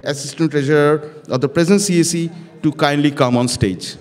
Assistant Treasurer of the present CAC to kindly come on stage.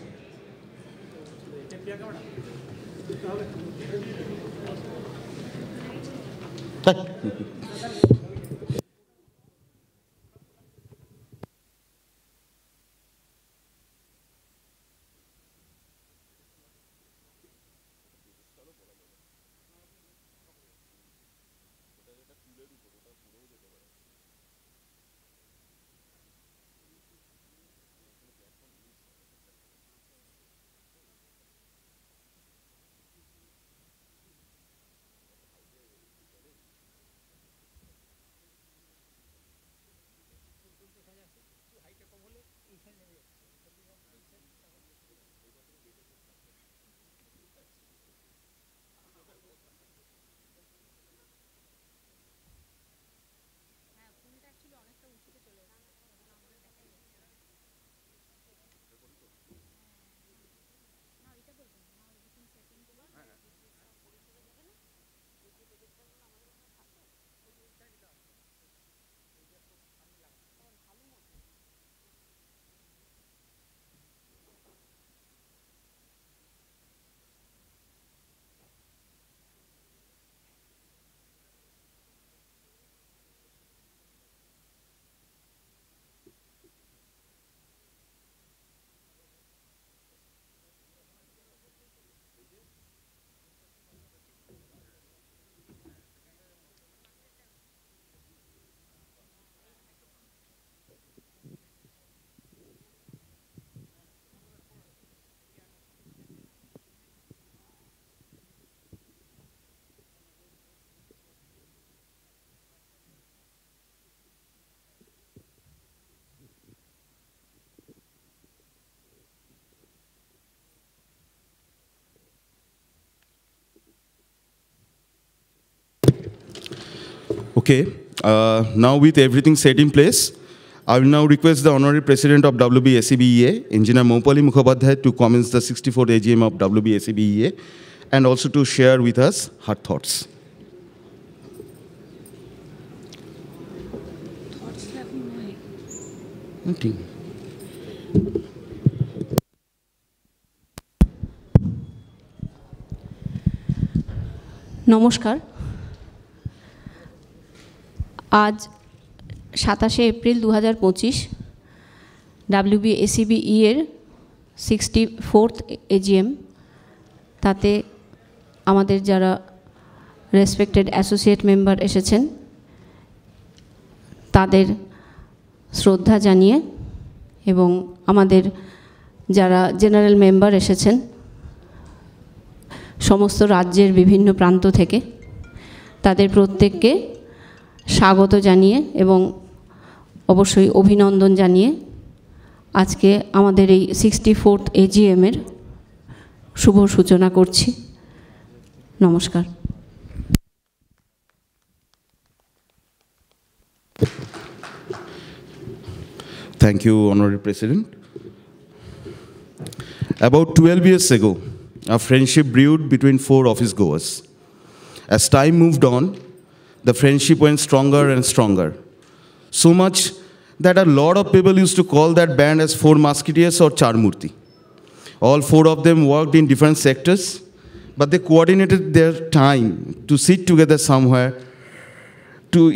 Okay, now with everything set in place, I will now request the Honorary President of WBSCBEA, Engineer Moupali Mukhopadhyay, to commence the 64th AGM of WBSCBEA and also to share with us her thoughts. নমস্কার। আজ 27শে April 2025 WBSCBE এর 64th AGM। তাতে আমাদের যারা respected associate member এসেছেন তাদের শ্রদ্ধা জানিয়ে এবং আমাদের যারা জেনারেল মেম্বার এসেছেন সমস্ত রাজ্যের বিভিন্ন প্রান্ত থেকে তাদের প্রত্যেককে স্বাগত জানিয়ে এবং অবশ্যই অভিনন্দন জানিয়ে আজকে আমাদের এই 64th AGM এর শুভ সূচনা করছি। নমস্কার। Thank you, Honorary President. About 12 years ago, a friendship brewed between 4 office goers. As time moved on, the friendship went stronger and stronger. So much that a lot of people used to call that band as 4 Musketeers or Charmurti. All 4 of them worked in different sectors, but they coordinated their time to sit together somewhere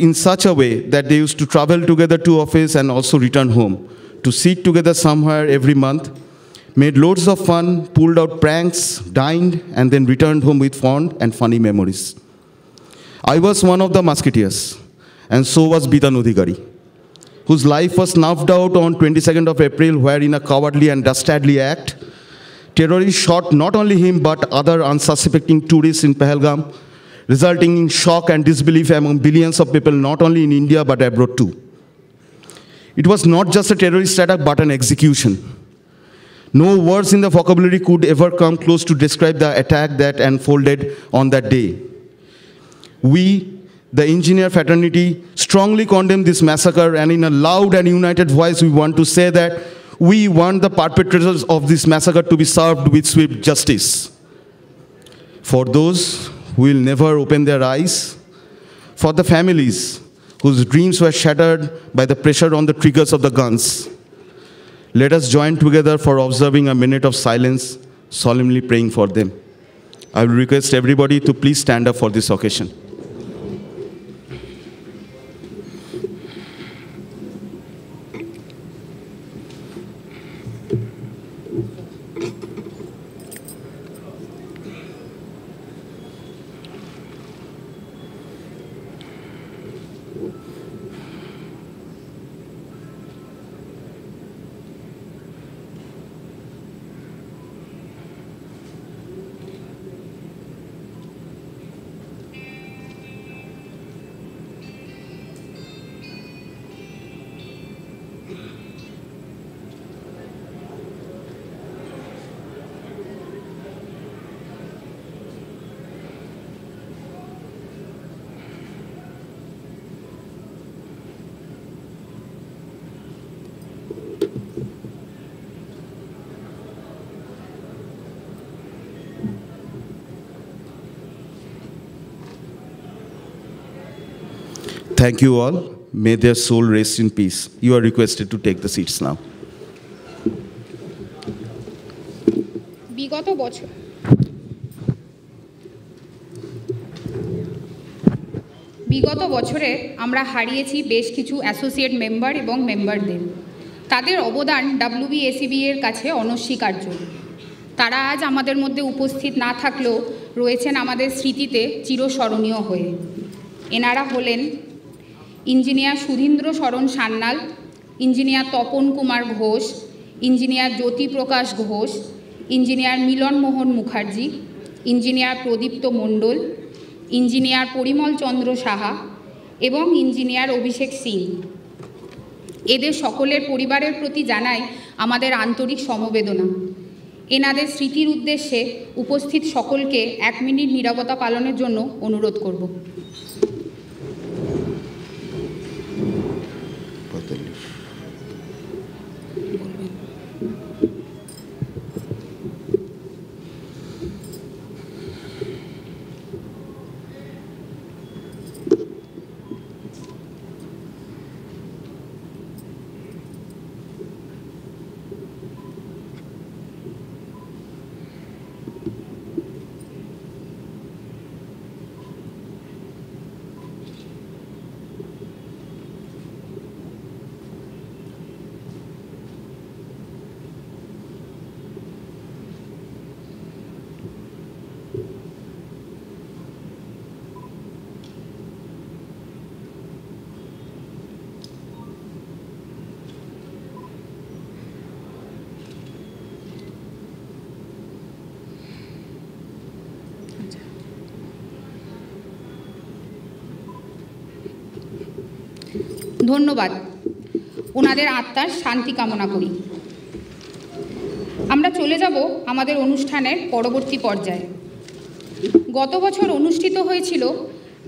in such a way that they used to travel together to office and also return home, to sit together somewhere every month, made loads of fun, pulled out pranks, dined, and then returned home with fond and funny memories. I was one of the Musketeers, and so was Bidan Odhikari, whose life was snuffed out on 22nd of April, where in a cowardly and dastardly act, terrorists shot not only him but other unsuspecting tourists in Pahalgam, resulting in shock and disbelief among billions of people not only in India but abroad too. It was not just a terrorist attack but an execution. No words in the vocabulary could ever come close to describe the attack that unfolded on that day. We, the engineer fraternity, strongly condemn this massacre, and in a loud and united voice we want to say that we want the perpetrators of this massacre to be served with swift justice. For those who will never open their eyes, for the families whose dreams were shattered by the pressure on the triggers of the guns, let us join together for observing a minute of silence, solemnly praying for them. I will request everybody to please stand up for this occasion. Thank you all. May their soul rest in peace. You are requested to take the seats now. বিগত বছরে আমরা হারিয়েছি বেশ কিছু associate member এবং মেম্বারদের। তাদের অবদান WBSEB এর কাছে অনস্বীকার্য। তারা আজ আমাদের মধ্যে উপস্থিত না থাকলেও রয়েছেন আমাদের স্মৃতিতে চিরস্মরণীয় হয়ে। এনারা হলেন engineer Sudhindra Sharan Sanyal, engineer Tapan Kumar Ghosh, engineer Jyotiprakash Ghosh, engineer Milan Mohan Mukherjee, engineer Pradipta Mondal, engineer Parimal Chandra Saha এবং ইঞ্জিনিয়ার অভিষেক সিং। এদের সকলের পরিবারের প্রতি জানাই আমাদের আন্তরিক সমবেদনা। এনাদের স্মৃতির উদ্দেশ্যে উপস্থিত সকলকে 1 মিনিট নীরবতা পালনের জন্য অনুরোধ করব। ধন্যবাদ। ওনাদের আত্মার শান্তি কামনা করি। আমরা চলে যাব আমাদের অনুষ্ঠানের পরবর্তী পর্যায়ে। গত বছর অনুষ্ঠিত হয়েছিল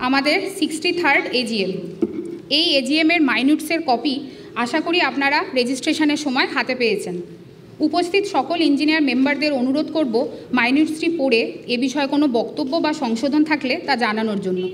আমাদের 63rd AGM। এই AGM-এর মাইনিউটসের কপি আশা করি আপনারা রেজিস্ট্রেশনের সময় হাতে পেয়েছেন। উপস্থিত সকল ইঞ্জিনিয়ার মেম্বারদের অনুরোধ করব মাইনিউটসটি পড়ে এ বিষয়ে কোনো বক্তব্য বা সংশোধন থাকলে তা জানানোর জন্য।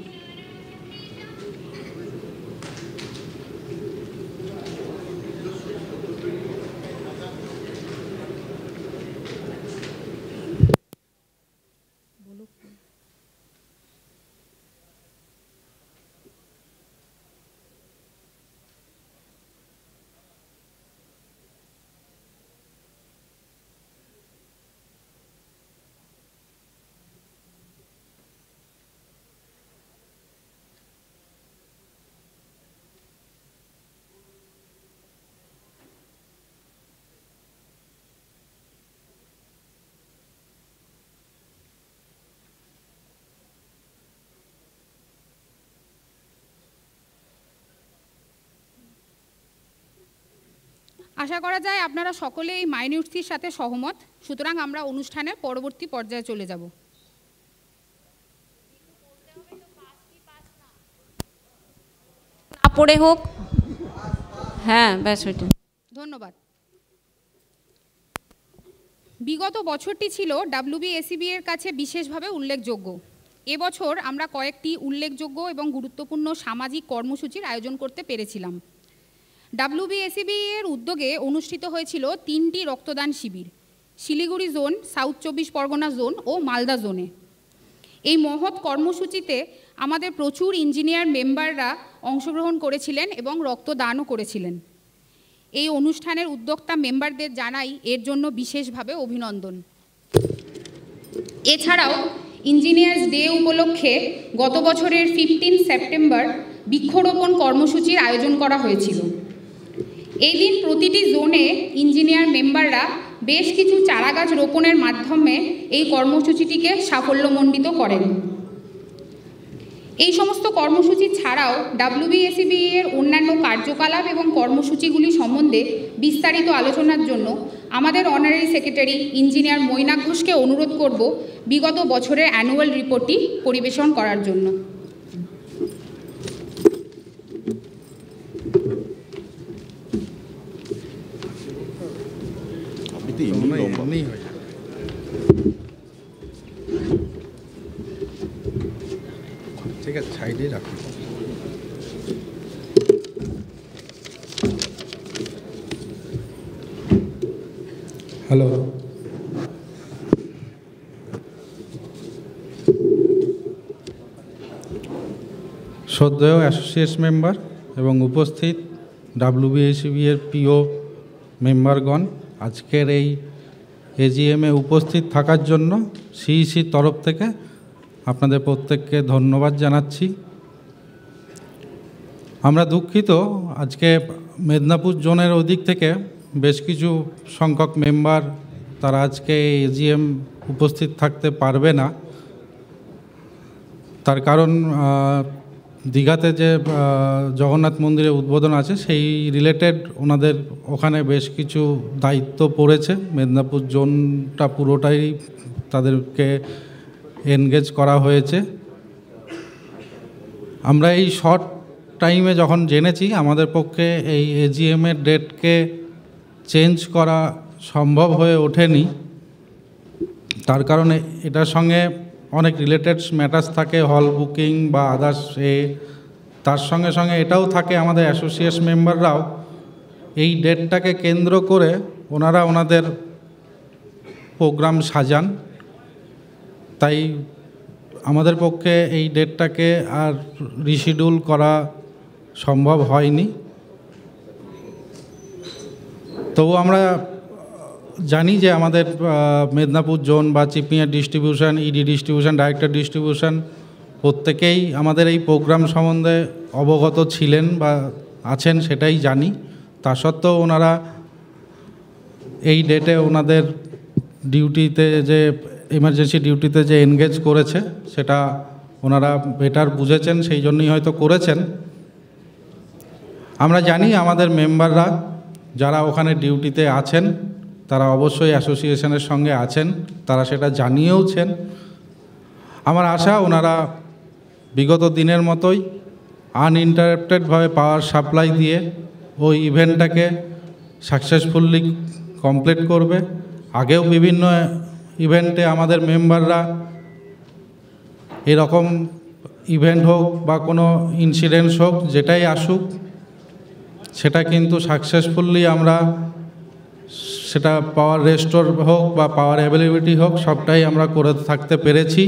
আশা করা যায় আপনারা সকলে এই মাইনিউটসটির সাথে সহমত। সুতরাং আমরা অনুষ্ঠানের পরবর্তী পর্যায়ে চলে যাব। না পড়ে হোক, হ্যাঁ ব্যাস ওইটা। ধন্যবাদ। বিগত বছরটি ছিল WBSEB এর কাছে বিশেষভাবে উল্লেখযোগ্য। এবছর আমরা কয়েকটি উল্লেখযোগ্য এবং গুরুত্বপূর্ণ সামাজিক কর্মসূচির আয়োজন করতে পেরেছিলাম। WBSEB এর উদ্যোগে অনুষ্ঠিত হয়েছিল 3টি রক্তদান শিবির Siliguri zone, south 24 Parganas zone ও মালদা জোনে। এই মহৎ কর্মসূচিতে আমাদের প্রচুর ইঞ্জিনিয়ার মেম্বাররা অংশগ্রহণ করেছিলেন এবং রক্তদানও করেছিলেন। এই অনুষ্ঠানের উদ্যোক্তা মেম্বারদের জানাই এর জন্য বিশেষভাবে অভিনন্দন। এছাড়াও ইঞ্জিনিয়ার্স ডে উপলক্ষে গত বছরের 15 সেপ্টেম্বর বৃক্ষরোপণ কর্মসূচির আয়োজন করা হয়েছিল। এই দিন প্রতিটি জোনে ইঞ্জিনিয়ার মেম্বাররা বেশ কিছু চারাগাছ রোপণের মাধ্যমে এই কর্মসূচিটিকে সাফল্যমণ্ডিত করেন। এই সমস্ত কর্মসূচি ছাড়াও WBSEB এর অন্যান্য কার্যকলাপ এবং কর্মসূচিগুলি সম্বন্ধে বিস্তারিত আলোচনার জন্য আমাদের অনারারি সেক্রেটারি ইঞ্জিনিয়ার মৈনাক ঘোষকে অনুরোধ করব বিগত বছরের অ্যানুয়াল রিপোর্টটি পরিবেশন করার জন্য। ঠিক আছে, সাইডে রাখুন। হ্যালো, শ্রদ্ধেয় অ্যাসোসিয়েট মেম্বার এবং উপস্থিত ডাব্লিউবিএসিবি এর প্রিয় মেম্বারগণ, আজকের এই এজিএমে উপস্থিত থাকার জন্য সিইসির তরফ থেকে আপনাদের প্রত্যেককে ধন্যবাদ জানাচ্ছি। আমরা দুঃখিত, আজকে মেদিনীপুর জোনের ওদিক থেকে বেশ কিছু সংখ্যক মেম্বার তারা আজকে এজিএম উপস্থিত থাকতে পারবে না। তার কারণ দীঘাতে যে জগন্নাথ মন্দিরের উদ্বোধন আছে সেই রিলেটেড ওনাদের ওখানে বেশ কিছু দায়িত্ব পড়েছে। মেদিনীপুর জোনটা পুরোটাই তাদেরকে এনগেজ করা হয়েছে। আমরা এই শর্ট টাইমে যখন জেনেছি আমাদের পক্ষে এই এজিএমের ডেটকে চেঞ্জ করা সম্ভব হয়ে ওঠেনি। তার কারণে এটার সঙ্গে অনেক রিলেটেড ম্যাটার্স থাকে, হল বুকিং বা আদার্স। তার সঙ্গে সঙ্গে এটাও থাকে আমাদের অ্যাসোসিয়েট মেম্বাররাও এই ডেটটাকে কেন্দ্র করে ওনারা ওনাদের প্রোগ্রাম সাজান। তাই আমাদের পক্ষে এই ডেটটাকে আর রিশিডিউল করা সম্ভব হয়নি। তবু আমরা জানি যে আমাদের মেদিনীপুর জোন বা chief mayor distribution, ED distribution, director distribution প্রত্যেকেই আমাদের এই প্রোগ্রাম সম্বন্ধে অবগত ছিলেন বা আছেন, সেটাই জানি। তা সত্ত্বেও ওনারা এই ডেটে ওনাদের ডিউটিতে যে এমার্জেন্সি ডিউটিতে যে এনগেজ করেছে সেটা ওনারা বেটার বুঝেছেন, সেই জন্যই হয়তো করেছেন। আমরা জানি আমাদের মেম্বাররা যারা ওখানে ডিউটিতে আছেন তারা অবশ্যই অ্যাসোসিয়েশনের সঙ্গে আছেন, তারা সেটা জানিয়েওছেন। আমার আশা ওনারা বিগত দিনের মতোই আনইন্টারাপ্টেডভাবে পাওয়ার সাপ্লাই দিয়ে ওই ইভেন্টটাকে সাকসেসফুলি কমপ্লিট করবে। আগেও বিভিন্ন ইভেন্টে আমাদের মেম্বাররা এরকম ইভেন্ট হোক বা কোনো ইনসিডেন্টস হোক, যেটাই আসুক সেটা কিন্তু সাকসেসফুলি আমরা সেটা পাওয়ার রেস্টোর হোক বা পাওয়ার অ্যাভেলেবিলিটি হোক সবটাই আমরা করে থাকতে পেরেছি।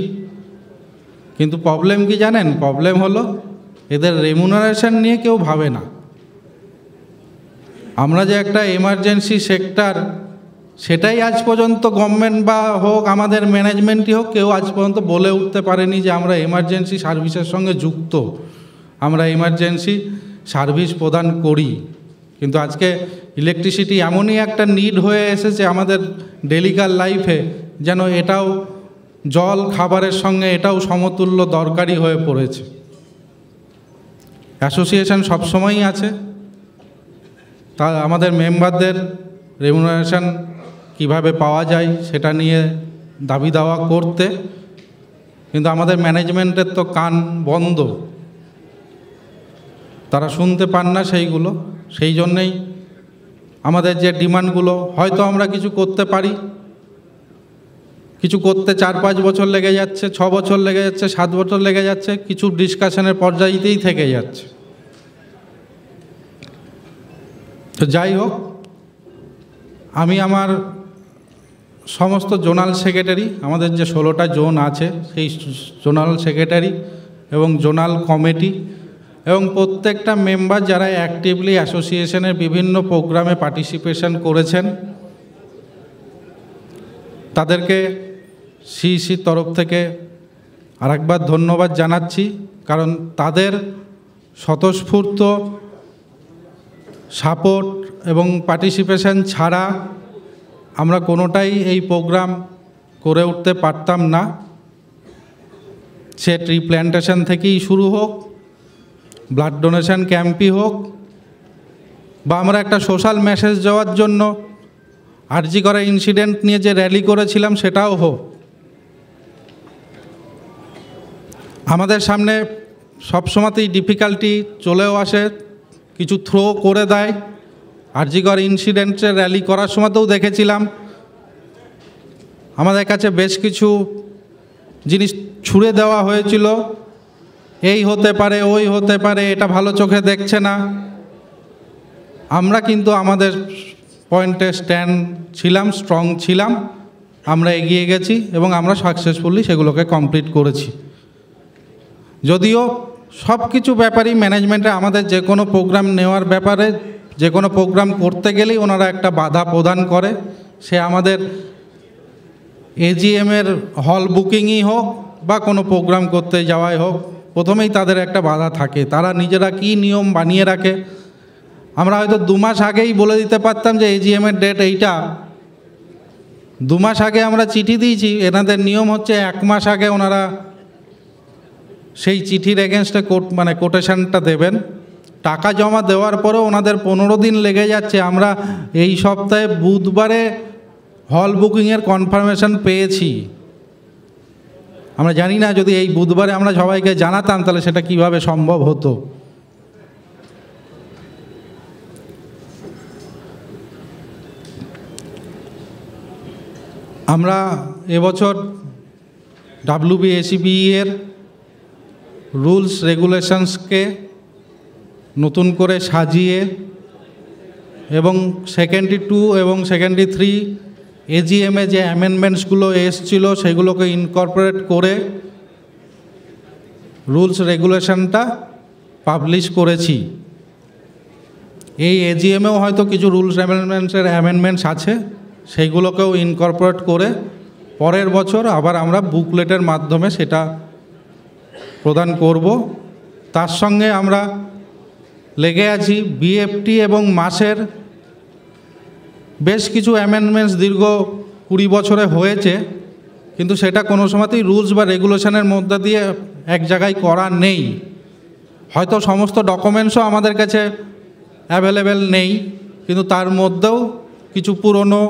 কিন্তু প্রবলেম কি জানেন? প্রবলেম হলো এদের রেমুনারেশন নিয়ে কেউ ভাবে না। আমরা যে একটা এমার্জেন্সি সেক্টর, সেটাই আজ পর্যন্ত গভর্নমেন্ট বা হোক আমাদের ম্যানেজমেন্টই হোক, কেউ আজ পর্যন্ত বলে উঠতে পারেনি যে আমরা এমার্জেন্সি সার্ভিসের সঙ্গে যুক্ত, আমরা এমার্জেন্সি সার্ভিস প্রদান করি। কিন্তু আজকে ইলেকট্রিসিটি এমনই একটা নিড হয়ে এসেছে আমাদের ডেলিকার লাইফে, যেন এটাও জল খাবারের সঙ্গে এটাও সমতুল্য দরকারি হয়ে পড়েছে। অ্যাসোসিয়েশন সবসময়ই আছে তা আমাদের মেম্বারদের রেমুনারেশন কিভাবে পাওয়া যায় সেটা নিয়ে দাবি দাওয়া করতে, কিন্তু আমাদের ম্যানেজমেন্টের তো কান বন্ধ, তারা শুনতে পান না সেইগুলো। সেই জন্যেই আমাদের যে ডিমান্ডগুলো হয়তো আমরা কিছু করতে পারি, কিছু করতে 4-5 বছর লেগে যাচ্ছে, 6 বছর লেগে যাচ্ছে, 7 বছর লেগে যাচ্ছে, কিছু ডিসকাশনের পর্যায়েতেই থেকে যাচ্ছে। তো যাই হোক, আমি আমার সমস্ত জোনাল সেক্রেটারি, আমাদের যে 16টা জোন আছে সেই জোনাল সেক্রেটারি এবং জোনাল কমিটি এবং প্রত্যেকটা মেম্বার যারা অ্যাক্টিভলি অ্যাসোসিয়েশনের বিভিন্ন প্রোগ্রামে পার্টিসিপেশন করেছেন তাদেরকে সিইসির তরফ থেকে আরেকবার ধন্যবাদ জানাচ্ছি। কারণ তাদের স্বতঃস্ফূর্ত সাপোর্ট এবং পার্টিসিপেশন ছাড়া আমরা কোনোটাই এই প্রোগ্রাম করে উঠতে পারতাম না। সে ট্রি প্ল্যান্টেশন থেকেই শুরু হোক, ব্লাড ডোনেশন ক্যাম্পই হোক, বা আমরা একটা সোশ্যাল মেসেজ দেওয়ার জন্য আরজি করা ইনসিডেন্ট নিয়ে যে র্যালি করেছিলাম সেটাও হোক। আমাদের সামনে সবসময়তেই ডিফিকাল্টি চলেও আসে, কিছু থ্রো করে দেয়। আরজি করা ইনসিডেন্টের র্যালি করার সময়তেও দেখেছিলাম আমাদের কাছে বেশ কিছু জিনিস ছুঁড়ে দেওয়া হয়েছিল, এই হতে পারে, ওই হতে পারে, এটা ভালো চোখে দেখছে না। আমরা কিন্তু আমাদের পয়েন্টে স্ট্যান্ড ছিলাম, স্ট্রং ছিলাম, আমরা এগিয়ে গেছি এবং আমরা সাকসেসফুলি সেগুলোকে কমপ্লিট করেছি। যদিও সব কিছু ব্যাপারই ম্যানেজমেন্টে আমাদের যে কোনো প্রোগ্রাম নেওয়ার ব্যাপারে, যে কোনো প্রোগ্রাম করতে গেলেই ওনারা একটা বাধা প্রদান করে, সে আমাদের এজিএমের হল বুকিংই হোক বা কোনো প্রোগ্রাম করতে যাওয়াই হোক, প্রথমেই তাদের একটা বাধা থাকে। তারা নিজেরা কী নিয়ম বানিয়ে রাখে, আমরা হয়তো 2 মাস আগেই বলে দিতে পারতাম যে এজিএমের ডেট এইটা। 2 মাস আগে আমরা চিঠি দিয়েছি, এনাদের নিয়ম হচ্ছে 1 মাস আগে ওনারা সেই চিঠির এগেনস্টে কোটেশনটা দেবেন। টাকা জমা দেওয়ার পরেও ওনাদের 15 দিন লেগে যাচ্ছে। আমরা এই সপ্তাহে বুধবারে হল বুকিংয়ের কনফার্মেশন পেয়েছি। আমরা জানি না যদি এই বুধবারে আমরা সবাইকে জানাতাম তাহলে সেটা কিভাবে সম্ভব হতো। আমরা এবছর WBSEB এর রুলস রেগুলেশনসকে নতুন করে সাজিয়ে এবং সেকেন্ডারি 2 এবং সেকেন্ডারি 3 এজিএমে যে অ্যামেন্ডমেন্টসগুলো এসছিল সেগুলোকে ইনকর্পোরেট করে রুলস রেগুলেশনটা পাবলিশ করেছি। এই এজিএমেও হয়তো কিছু রুলস অ্যামেন্ডমেন্টস আছে, সেইগুলোকেও ইনকর্পোরেট করে পরের বছর আবার আমরা বুকলেটের মাধ্যমে সেটা প্রদান করব। তার সঙ্গে আমরা লেগে আছি বিএফটি এবং মাসের বেশ কিছু অ্যামেন্ডমেন্টস দীর্ঘ 20 বছরে হয়েছে, কিন্তু সেটা কোনো সময়তেই রুলস বা রেগুলেশনের মধ্যে দিয়ে এক জায়গায় করা নেই। হয়তো সমস্ত ডকুমেন্টসও আমাদের কাছে অ্যাভেলেবেল নেই, কিন্তু তার মধ্যেও কিছু পুরনো,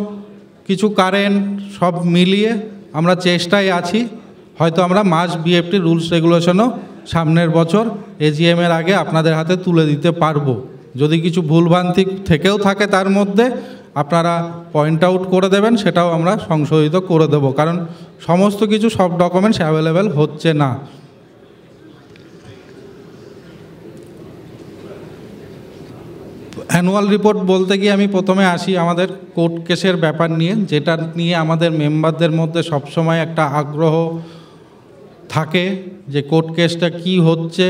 কিছু কারেন্ট সব মিলিয়ে আমরা চেষ্টায় আছি। হয়তো আমরা মাস বিএফটি রুলস রেগুলেশনও সামনের বছর এজিএমের আগে আপনাদের হাতে তুলে দিতে পারবো। যদি কিছু ভুলভ্রান্তি থেকেও থাকে তার মধ্যে আপনারা পয়েন্ট আউট করে দেবেন, সেটাও আমরা সংশোধিত করে দেব, কারণ সমস্ত কিছু সব ডকুমেন্টস অ্যাভেলেবেল হচ্ছে না। অ্যানুয়াল রিপোর্ট বলতে গিয়ে আমি প্রথমে আসি আমাদের কোর্ট কেসের ব্যাপার নিয়ে, যেটা নিয়ে আমাদের মেম্বারদের মধ্যে সবসময় একটা আগ্রহ থাকে যে কোর্ট কেসটা কি হচ্ছে।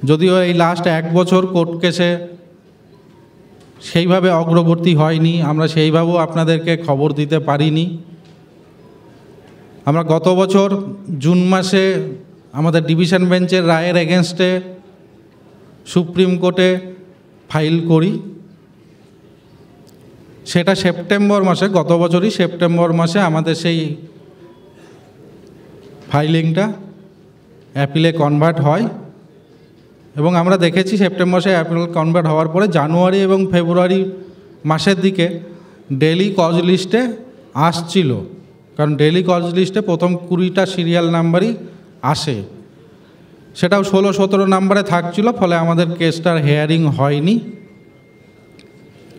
যদিও এই লাস্ট 1 বছর কোর্ট কেসে সেইভাবে অগ্রগতি হয়নি, আমরা সেইভাবেও আপনাদেরকে খবর দিতে পারিনি। আমরা গত বছর জুন মাসে আমাদের ডিভিশন বেঞ্চের রায়ের এগেনস্টে সুপ্রিম কোর্টে ফাইল করি। সেটা সেপ্টেম্বর মাসে, গত বছরই সেপ্টেম্বর মাসে আমাদের সেই ফাইলিংটা অ্যাপিলে কনভার্ট হয় এবং আমরা দেখেছি সেপ্টেম্বর মাসে অ্যাপিল কনভার্ট হওয়ার পরে জানুয়ারি এবং ফেব্রুয়ারি মাসের দিকে ডেলি কজ লিস্টে আসছিল, কারণ ডেলি কজ লিস্টে প্রথম 20টা সিরিয়াল নাম্বারই আসে, সেটাও 16-17 নাম্বারে থাকছিল, ফলে আমাদের কেসটার হেয়ারিং হয়নি।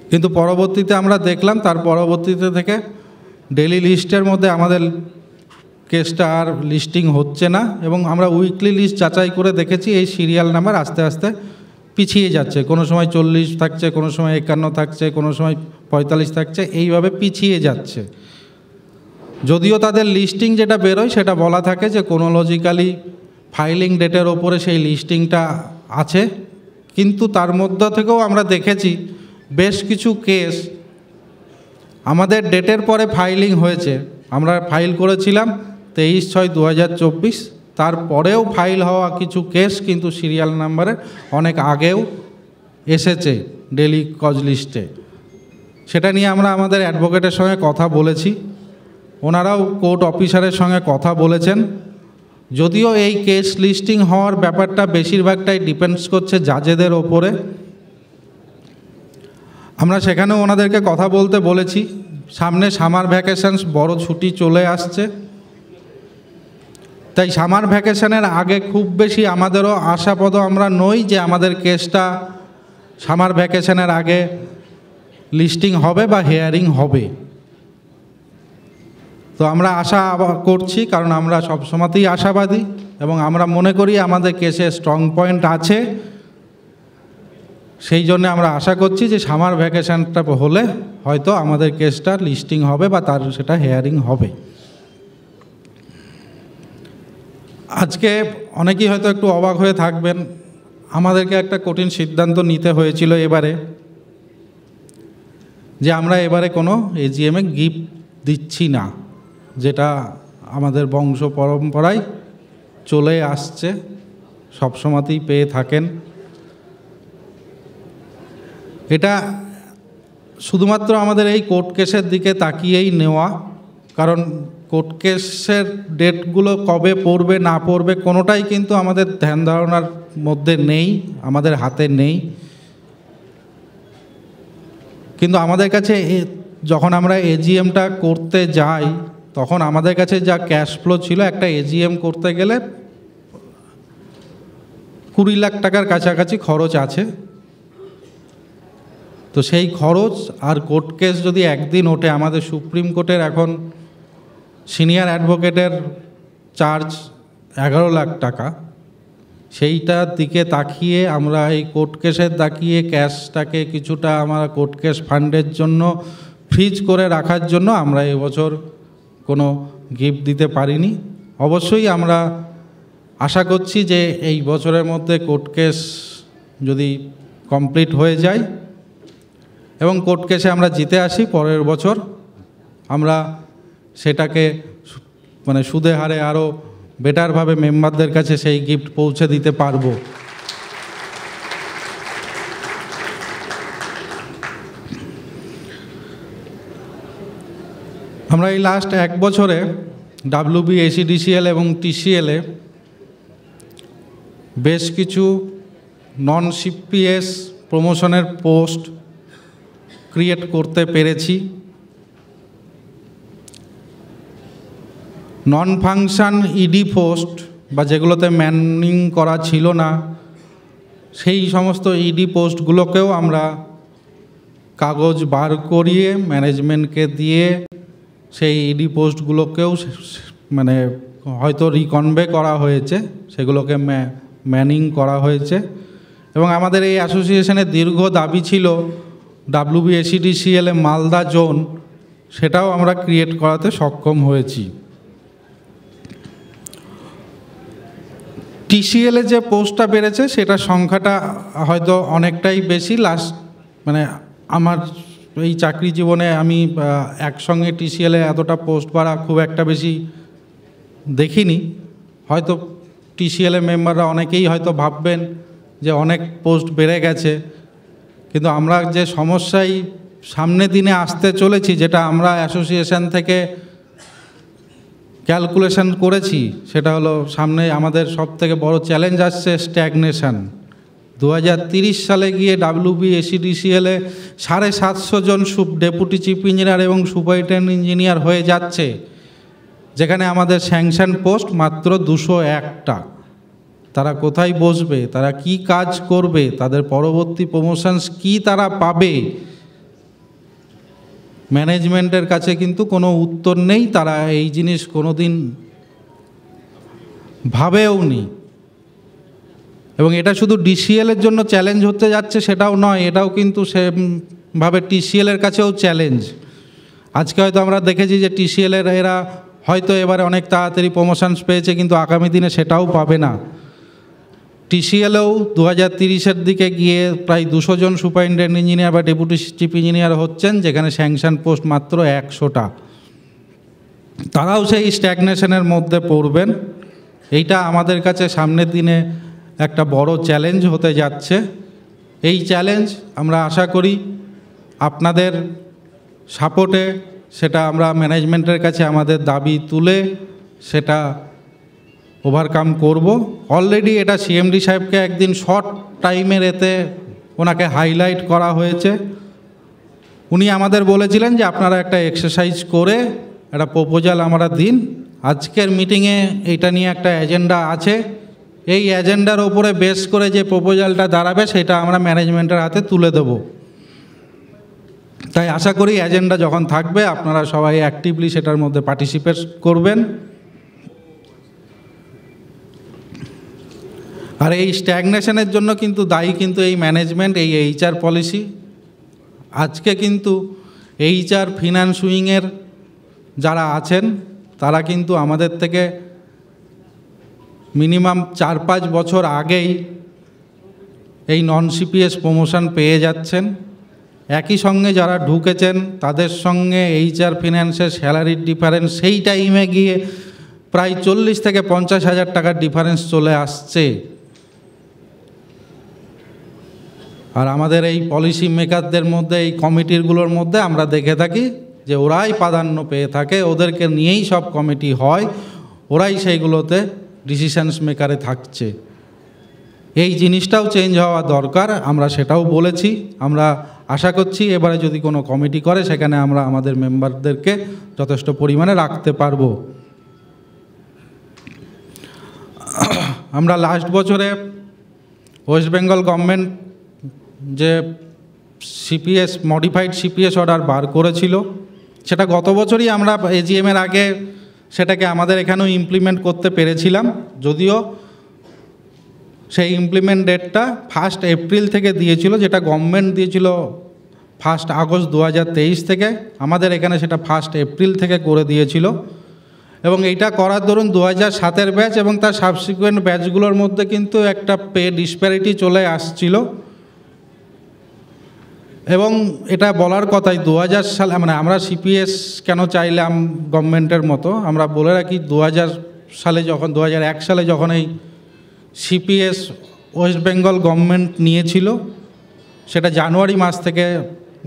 কিন্তু পরবর্তীতে আমরা দেখলাম তার পরবর্তীতে থেকে ডেলি লিস্টের মধ্যে আমাদের কেসটা আর লিস্টিং হচ্ছে না এবং আমরা উইকলি লিস্ট যাচাই করে দেখেছি এই সিরিয়াল নাম্বার আস্তে আস্তে পিছিয়ে যাচ্ছে। কোনো সময় 40 থাকছে, কোনো সময় 51 থাকছে, কোনো সময় 45 থাকছে, এইভাবে পিছিয়ে যাচ্ছে। যদিও তাদের লিস্টিং যেটা বেরোয় সেটা বলা থাকে যে ক্রোনোলজিক্যালি ফাইলিং ডেটের ওপরে সেই লিস্টিংটা আছে, কিন্তু তার মধ্যে থেকেও আমরা দেখেছি বেশ কিছু কেস আমাদের ডেটের পরে ফাইলিং হয়েছে। আমরা ফাইল করেছিলাম 23/6/2024, তারপরেও ফাইল হওয়া কিছু কেস কিন্তু সিরিয়াল নাম্বারের অনেক আগেও এসেছে ডেলি কজ লিস্টে। সেটা নিয়ে আমরা আমাদের অ্যাডভোকেটের সঙ্গে কথা বলেছি, ওনারাও কোর্ট অফিসারের সঙ্গে কথা বলেছেন। যদিও এই কেস লিস্টিং হওয়ার ব্যাপারটা বেশিরভাগটাই ডিপেন্ডস করছে জাজেদের ওপরে, আমরা সেখানেও ওনাদেরকে কথা বলতে বলেছি। সামনে সামার ভ্যাকেশনস, বড় ছুটি চলে আসছে, তাই সামার ভ্যাকেশনের আগে খুব বেশি আমাদেরও আশাপ্রদ আমরা নই যে আমাদের কেসটা সামার ভ্যাকেশনের আগে লিস্টিং হবে বা হিয়ারিং হবে। তো আমরা আশা করছি, কারণ আমরা সবসময়তেই আশাবাদী এবং আমরা মনে করি আমাদের কেসে স্ট্রং পয়েন্ট আছে। সেই জন্য আমরা আশা করছি যে সামার ভ্যাকেশনটা হলে হয়তো আমাদের কেসটা লিস্টিং হবে বা তার সেটা হেয়ারিং হবে। আজকে অনেকেই হয়তো একটু অবাক হয়ে থাকবেন, আমাদেরকে একটা কঠিন সিদ্ধান্ত নিতে হয়েছিল এবারে, যে আমরা এবারে কোনো এজিএমে গিফট দিচ্ছি না, যেটা আমাদের বংশ পরম্পরায় চলে আসছে, সবসময়তেই পেয়ে থাকেন। এটা শুধুমাত্র আমাদের এই কোর্ট কেসের দিকে তাকিয়েই নেওয়া, কারণ কোর্ট কেসের ডেটগুলো কবে পড়বে না পড়বে কোনোটাই কিন্তু আমাদের ধ্যান ধারণার মধ্যে নেই, আমাদের হাতে নেই। কিন্তু আমাদের কাছে যখন আমরা এজিএমটা করতে যাই তখন আমাদের কাছে যা ক্যাশ ফ্লো ছিল, একটা এজিএম করতে গেলে 20 লাখ টাকার কাছাকাছি খরচ আছে। তো সেই খরচ আর কোর্ট কেস যদি একদিন ওঠে, আমাদের সুপ্রিম কোর্টের এখন সিনিয়র অ্যাডভোকেটের চার্জ 11 লাখ টাকা, সেইটার দিকে তাকিয়ে আমরা এই কোর্ট কেসের তাকিয়ে ক্যাশটাকে কিছুটা আমরা কোর্ট কেস ফান্ডের জন্য ফ্রিজ করে রাখার জন্য আমরা এবছর কোনো গিফট দিতে পারিনি। অবশ্যই আমরা আশা করছি যে এই বছরের মধ্যে কোর্ট কেস যদি কমপ্লিট হয়ে যায় এবং কোর্ট কেসে আমরা জিতে আসি, পরের বছর আমরা সেটাকে মানে সুদে হারে আরও বেটারভাবে মেম্বারদের কাছে সেই গিফট পৌঁছে দিতে পারবো। আমরা এই লাস্ট 1 বছরে ডাব্লিউবি, এসিডিসিএল এবং টিসিএলে বেশ কিছু নন সিপিএস প্রমোশনের পোস্ট ক্রিয়েট করতে পেরেছি। নন ফাংশন ইডি পোস্ট বা যেগুলোতে ম্যানিং করা ছিল না, সেই সমস্ত ইডি পোস্টগুলোকেও আমরা কাগজ বার করিয়ে ম্যানেজমেন্টকে দিয়ে সেই ইডি পোস্টগুলোকেও মানে হয়তো রিকনভে করা হয়েছে, সেগুলোকে ম্যানিং করা হয়েছে। এবং আমাদের এই অ্যাসোসিয়েশনের দীর্ঘ দাবি ছিল ডাব্লিউবি, এসিডিসিএল মালদা জোন, সেটাও আমরা ক্রিয়েট করাতে সক্ষম হয়েছি। টিসিএলে যে পোস্টটা বেড়েছে সেটার সংখ্যাটা হয়তো অনেকটাই বেশি। মানে আমার এই চাকরি জীবনে আমি একসঙ্গে টিসিএলে এতটা পোস্ট বাড়া খুব একটা বেশি দেখিনি। হয়তো টিসিএলের মেম্বাররা অনেকেই হয়তো ভাববেন যে অনেক পোস্ট বেড়ে গেছে, কিন্তু আমরা যে সমস্যায় সামনের দিনে আসতে চলেছি, যেটা আমরা অ্যাসোসিয়েশন থেকে ক্যালকুলেশন করেছি, সেটা হলো সামনে আমাদের সবথেকে বড় চ্যালেঞ্জ আসছে স্ট্যাগনেশন। 2030 সালে গিয়ে ডাব্লিউবি, এসিডিসিএলে 750 জন ডেপুটি চিফ ইঞ্জিনিয়ার এবং সুপারিনটেন্ডেন্ট ইঞ্জিনিয়ার হয়ে যাচ্ছে, যেখানে আমাদের স্যাংশন পোস্ট মাত্র 201টা। তারা কোথায় বসবে, তারা কি কাজ করবে, তাদের পরবর্তী প্রমোশনস কি তারা পাবে, ম্যানেজমেন্টের কাছে কিন্তু কোনো উত্তর নেই। তারা এই জিনিস কোনো দিন ভাবেও নি। এবং এটা শুধু ডিসিএলের জন্য চ্যালেঞ্জ হতে যাচ্ছে সেটাও নয়, এটাও কিন্তু সেভাবে টিসিএলের কাছেও চ্যালেঞ্জ। আজকে হয়তো আমরা দেখেছি যে টিসিএলের এরা হয়তো এবারে অনেক তাড়াতাড়ি প্রমোশনস পেয়েছে, কিন্তু আগামী দিনে সেটাও পাবে না। টিসিএলেও 2030-এর দিকে গিয়ে প্রায় 200 জন সুপারিনটেন্ডেন্ট ইঞ্জিনিয়ার বা ডেপুটি চিফ ইঞ্জিনিয়ার হচ্ছেন, যেখানে স্যাংশন পোস্ট মাত্র 100টা। তারাও সেই স্ট্যাগনেশনের মধ্যে পড়বেন। এইটা আমাদের কাছে সামনের দিনে একটা বড় চ্যালেঞ্জ হতে যাচ্ছে। এই চ্যালেঞ্জ আমরা আশা করি আপনাদের সাপোর্টে সেটা আমরা ম্যানেজমেন্টের কাছে আমাদের দাবি তুলে সেটা ওভারকাম করব। অলরেডি এটা সিএমডি সাহেবকে একদিন শর্ট টাইমের এতে ওনাকে হাইলাইট করা হয়েছে। উনি আমাদের বলেছিলেন যে আপনারা একটা এক্সারসাইজ করে একটা প্রপোজাল আমরা দিন। আজকের মিটিংয়ে এইটা নিয়ে একটা এজেন্ডা আছে, এই এজেন্ডার ওপরে বেস করে যে প্রপোজালটা দাঁড়াবে সেটা আমরা ম্যানেজমেন্টের হাতে তুলে দেব। তাই আশা করি এজেন্ডা যখন থাকবে আপনারা সবাই অ্যাক্টিভলি সেটার মধ্যে পার্টিসিপেট করবেন। আর এই স্ট্যাগনেশনের জন্য কিন্তু দায়ী কিন্তু এই ম্যানেজমেন্ট, এই HR পলিসি। আজকে কিন্তু HR ফিনান্স উইংয়ের যারা আছেন তারা কিন্তু আমাদের থেকে মিনিমাম 4-5 বছর আগেই এই নন CPS প্রমোশন পেয়ে যাচ্ছেন। একই সঙ্গে যারা ঢুকেছেন তাদের সঙ্গে HR ফিন্যান্সের স্যালারির ডিফারেন্স সেই টাইমে গিয়ে প্রায় 40 থেকে 50 হাজার টাকার ডিফারেন্স চলে আসছে। আর আমাদের এই পলিসি মেকারদের মধ্যে, এই কমিটিগুলোর মধ্যে আমরা দেখে থাকি যে ওরাই প্রাধান্য পেয়ে থাকে, ওদেরকে নিয়েই সব কমিটি হয়, ওরাই সেইগুলোতে ডিসিশনস মেকারে থাকছে। এই জিনিসটাও চেঞ্জ হওয়া দরকার, আমরা সেটাও বলেছি। আমরা আশা করছি এবারে যদি কোনো কমিটি করে সেখানে আমরা আমাদের মেম্বারদেরকে যথেষ্ট পরিমাণে রাখতে পারবো। আমরা লাস্ট বছরে ওয়েস্ট বেঙ্গল গভর্নমেন্ট যে CPS মডিফাইড CPS অর্ডার বার করেছিল, সেটা গত বছরই আমরা AGM-এর আগে সেটাকে আমাদের এখানেও ইমপ্লিমেন্ট করতে পেরেছিলাম। যদিও সেই ইমপ্লিমেন্ট ডেটটা 1 এপ্রিল থেকে দিয়েছিল, যেটা গভর্নমেন্ট দিয়েছিল 1 আগস্ট 2023 থেকে, আমাদের এখানে সেটা 1 এপ্রিল থেকে করে দিয়েছিল। এবং এইটা করার দরুন 2007-এর ব্যাচ এবং তার সাবসিকুয়েন্ট ব্যাচগুলোর মধ্যে কিন্তু একটা পে ডিসপ্যারিটি চলে আসছিল। এবং এটা বলার কথাই 2000 সালে, মানে আমরা CPS কেন চাইলাম গভর্নমেন্টের মতো, আমরা বলে রাখি 2001 সালে যখন এই CPS ওয়েস্ট বেঙ্গল গভর্নমেন্ট নিয়েছিল, সেটা জানুয়ারি মাস থেকে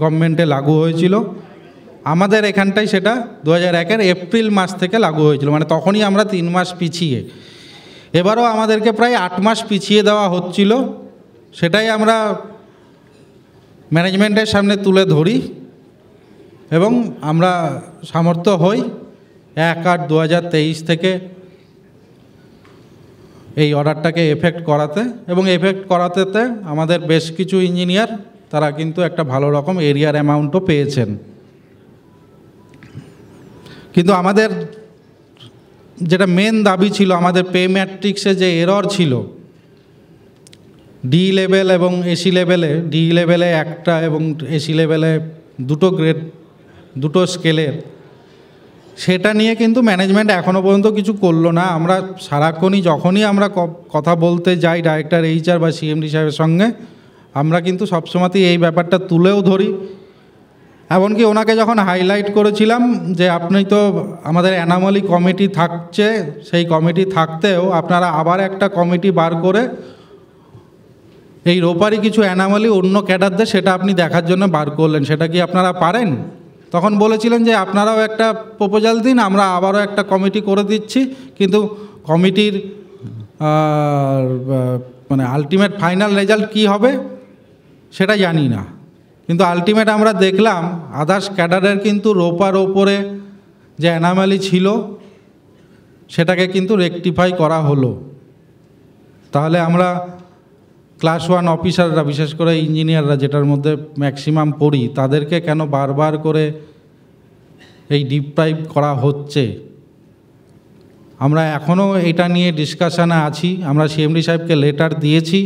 গভর্নমেন্টে লাগু হয়েছিল। আমাদের এখানটায় সেটা 2001-এর এপ্রিল মাস থেকে লাগু হয়েছিল, মানে তখনই আমরা 3 মাস পিছিয়ে। এবারও আমাদেরকে প্রায় 8 মাস পিছিয়ে দেওয়া হচ্ছিল। সেটাই আমরা ম্যানেজমেন্টের সামনে তুলে ধরি এবং আমরা সামর্থ্য হই 1/8/2023 থেকে এই অর্ডারটাকে এফেক্ট করাতে। এবং এফেক্ট করাতে আমাদের বেশ কিছু ইঞ্জিনিয়ার তারা কিন্তু একটা ভালো রকম এরিয়ার অ্যামাউন্টও পেয়েছেন। কিন্তু আমাদের যেটা মেন দাবি ছিল, আমাদের পে ম্যাট্রিক্সে যে এরর ছিল, ডি লেভেল এবং এসি লেভেলে, ডি লেভেলে 1টা এবং এসি লেভেলে 2টো গ্রেড, 2টো স্কেলের, সেটা নিয়ে কিন্তু ম্যানেজমেন্ট এখনও পর্যন্ত কিছু করলো না। আমরা সারাক্ষণই যখনই আমরা কথা বলতে যাই ডাইরেক্টর HR বা CMD সাহেবের সঙ্গে, আমরা কিন্তু সবসময়তেই এই ব্যাপারটা তুলেও ধরি। এমনকি ওনাকে যখন হাইলাইট করেছিলাম যে আপনি তো আমাদের অ্যানামলি কমিটি থাকছে, সেই কমিটি থাকতেও আপনারা আবার একটা কমিটি বার করে এই রোপারি কিছু অ্যানামলি অন্য ক্যাডারদের সেটা আপনি দেখার জন্য বার করলেন, সেটা কি আপনারা পারেন? তখন বলেছিলেন যে আপনারাও একটা প্রপোজাল দিন, আমরা আবারও একটা কমিটি করে দিচ্ছি, কিন্তু কমিটির মানে আলটিমেট ফাইনাল রেজাল্ট কী হবে সেটা জানি না। কিন্তু আলটিমেট আমরা দেখলাম আদার্স ক্যাডারের কিন্তু রোপার ওপরে যে অ্যানামালি ছিল সেটাকে কিন্তু রেকটিফাই করা হলো। তাহলে আমরা ক্লাস 1 অফিসাররা, বিশেষ করে ইঞ্জিনিয়াররা যেটার মধ্যে ম্যাক্সিমাম পড়ি, তাদেরকে কেন বারবার করে এই ডিপ্রাইভ করা হচ্ছে? আমরা এখনও এটা নিয়ে ডিসকাশানে আছি। আমরা CMD সাহেবকে লেটার দিয়েছি,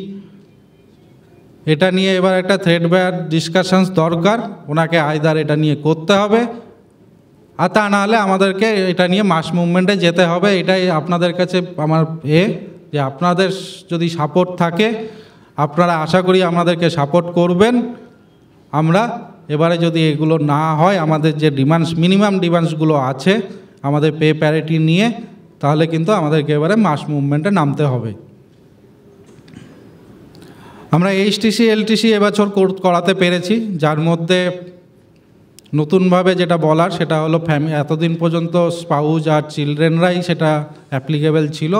এটা নিয়ে এবার একটা থ্রেড বেয়ার ডিসকাশনস দরকার। ওনাকে আইদার এটা নিয়ে করতে হবে, আর তা নাহলে আমাদেরকে এটা নিয়ে মাস মুভমেন্টে যেতে হবে। এটাই আপনাদের কাছে আমার যে আপনাদের যদি সাপোর্ট থাকে, আপনারা আশা করি আমাদেরকে সাপোর্ট করবেন। আমরা এবারে যদি এগুলো না হয়, আমাদের যে ডিমান্ডস, মিনিমাম ডিমান্ডসগুলো আছে আমাদের পে প্যারিটি নিয়ে, তাহলে কিন্তু আমাদেরকে এবারে মাস মুভমেন্টে নামতে হবে। আমরা HTC LTC এবছর করাতে পেরেছি, যার মধ্যে নতুনভাবে যেটা বলার সেটা হলো এতদিন পর্যন্ত স্পাউস আর চিলড্রেনরাই সেটা অ্যাপ্লিকেবল ছিল।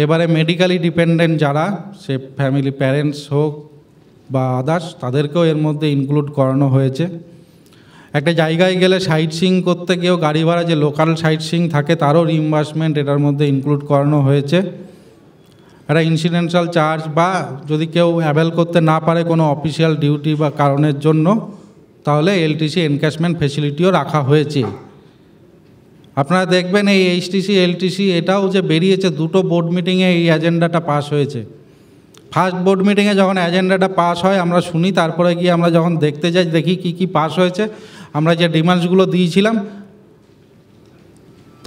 এবারে মেডিকেলি ডিপেন্ডেন্ট যারা, সে ফ্যামিলি প্যারেন্টস হোক বা আদার্স, তাদেরকেও এর মধ্যে ইনক্লুড করানো হয়েছে। একটা জায়গায় গেলে সাইট সিইং করতে গিয়েও গাড়ি ভাড়া যে লোকাল সাইট সিইং থাকে তারও রিইম্বার্সমেন্ট এটার মধ্যে ইনক্লুড করানো হয়েছে। একটা ইনসিডেন্টাল চার্জ বা যদি কেউ অ্যাভেল করতে না পারে কোনো অফিসিয়াল ডিউটি বা কারণের জন্য, তাহলে LTC এনক্যাশমেন্ট ফেসিলিটিও রাখা হয়েছে। আপনারা দেখবেন এই এইচটিসি এলটিসি এটাও যে বেরিয়েছে, দুটো বোর্ড মিটিংয়ে এই এজেন্ডাটা পাস হয়েছে। ফার্স্ট বোর্ড মিটিংয়ে যখন এজেন্ডাটা পাস হয় আমরা শুনি, তারপরে গিয়ে আমরা যখন দেখতে যাই দেখি কি কি পাস হয়েছে, আমরা যে ডিমান্ডসগুলো দিয়েছিলাম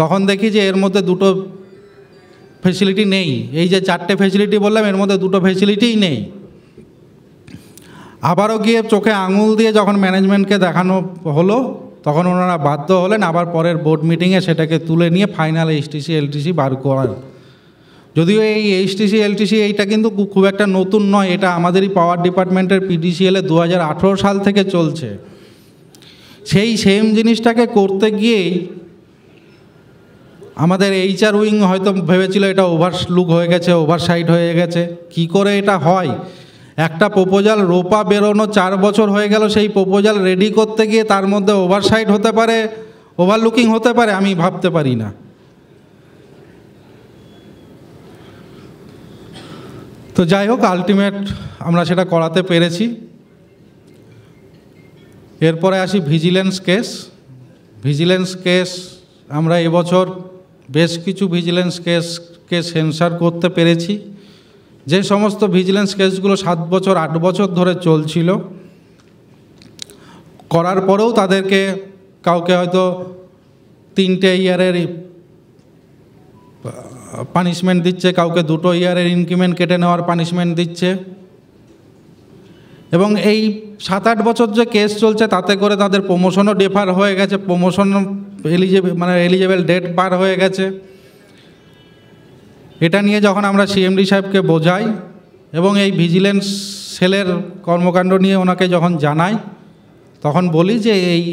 তখন দেখি যে এর মধ্যে দুটো ফেসিলিটি নেই। এই যে 4টে ফেসিলিটি বললাম এর মধ্যে দুটো ফেসিলিটিই নেই। আবারও গিয়ে চোখে আঙুল দিয়ে যখন ম্যানেজমেন্টকে দেখানো হলো তখন ওনারা বাধ্য হলেন আবার পরের বোর্ড মিটিংয়ে সেটাকে তুলে নিয়ে ফাইনাল এইচটিসি এলটিসি বার করার। যদিও এই এইচটিসি এলটিসি এইটা কিন্তু খুব একটা নতুন নয়, এটা আমাদেরই পাওয়ার ডিপার্টমেন্টের পিডিসিএলে 2018 সাল থেকে চলছে। সেই সেম জিনিসটাকে করতে গিয়েই আমাদের এইচআর উইং হয়তো ভেবেছিল এটা ওভারলুক হয়ে গেছে, ওভারসাইট হয়ে গেছে। কি করে এটা হয়? একটা প্রপোজাল রোপা বেরোনো 4 বছর হয়ে গেল, সেই প্রপোজাল রেডি করতে গিয়ে তার মধ্যে ওভারসাইট হতে পারে, ওভারলুকিং হতে পারে, আমি ভাবতে পারি না। তো যাই হোক, আলটিমেট আমরা সেটা করাতে পেরেছি। এরপরে আসি ভিজিলেন্স কেস। ভিজিলেন্স কেস আমরা এবছর বেশ কিছু ভিজিলেন্স কেসকে সেন্সার করতে পেরেছি। যে সমস্ত ভিজিলেন্স কেসগুলো 7 বছর 8 বছর ধরে চলছিল, করার পরেও তাদেরকে কাউকে হয়তো 3টে ইয়ারের পানিশমেন্ট দিচ্ছে, কাউকে 2 ইয়ারের ইনক্রিমেন্ট কেটে নেওয়ার পানিশমেন্ট দিচ্ছে, এবং এই 7-8 বছর যে কেস চলছে তাতে করে তাদের প্রমোশনও ডেফার হয়ে গেছে, প্রমোশন এলিজেবল ডেট পার হয়ে গেছে। এটা নিয়ে যখন আমরা সিএমডি সাহেবকে বোঝাই এবং এই ভিজিলেন্স সেলের কর্মকাণ্ড নিয়ে ওনাকে যখন জানাই তখন বলি যে এই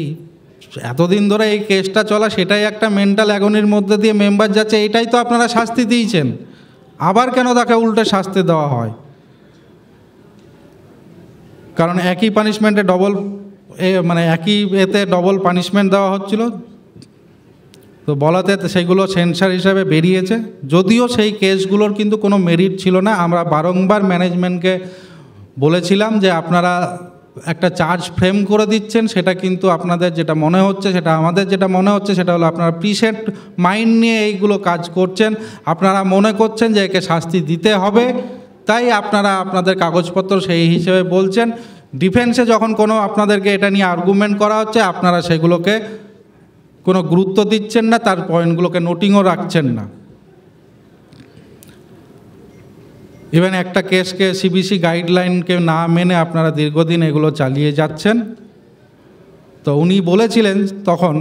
এতদিন ধরে এই কেসটা চলা সেটাই একটা মেন্টাল অ্যাগনির মধ্যে দিয়ে মেম্বার যাচ্ছে, এটাই তো আপনারা শাস্তি দিয়েছেন, আবার কেন তাকে উল্টে শাস্তি দেওয়া হয়? কারণ একই পানিশমেন্টে একই এতে ডবল পানিশমেন্ট দেওয়া হচ্ছিল। তো বলাতে সেগুলো সেন্সার হিসাবে বেরিয়েছে, যদিও সেই কেসগুলোর কিন্তু কোনো মেরিট ছিল না। আমরা বারংবার ম্যানেজমেন্টকে বলেছিলাম যে আপনারা একটা চার্জ ফ্রেম করে দিচ্ছেন, সেটা কিন্তু আপনাদের যেটা মনে হচ্ছে সেটা আমাদের যেটা মনে হচ্ছে সেটা হলো আপনারা প্রিসেট মাইন্ড নিয়ে এইগুলো কাজ করছেন, আপনারা মনে করছেন যে একে শাস্তি দিতে হবে, তাই আপনারা আপনাদের কাগজপত্র সেই হিসেবে বলছেন। ডিফেন্সে যখন কোনো আপনাদেরকে এটা নিয়ে আর্গুমেন্ট করা হচ্ছে আপনারা সেগুলোকে কোনো গুরুত্ব দিচ্ছেন না, তার পয়েন্টগুলোকে নোটিংও রাখছেন না। ইভেন একটা কেসকে সিবিসি গাইডলাইনকে না মেনে আপনারা দীর্ঘদিন এগুলো চালিয়ে যাচ্ছেন। তো উনি বলেছিলেন তখন,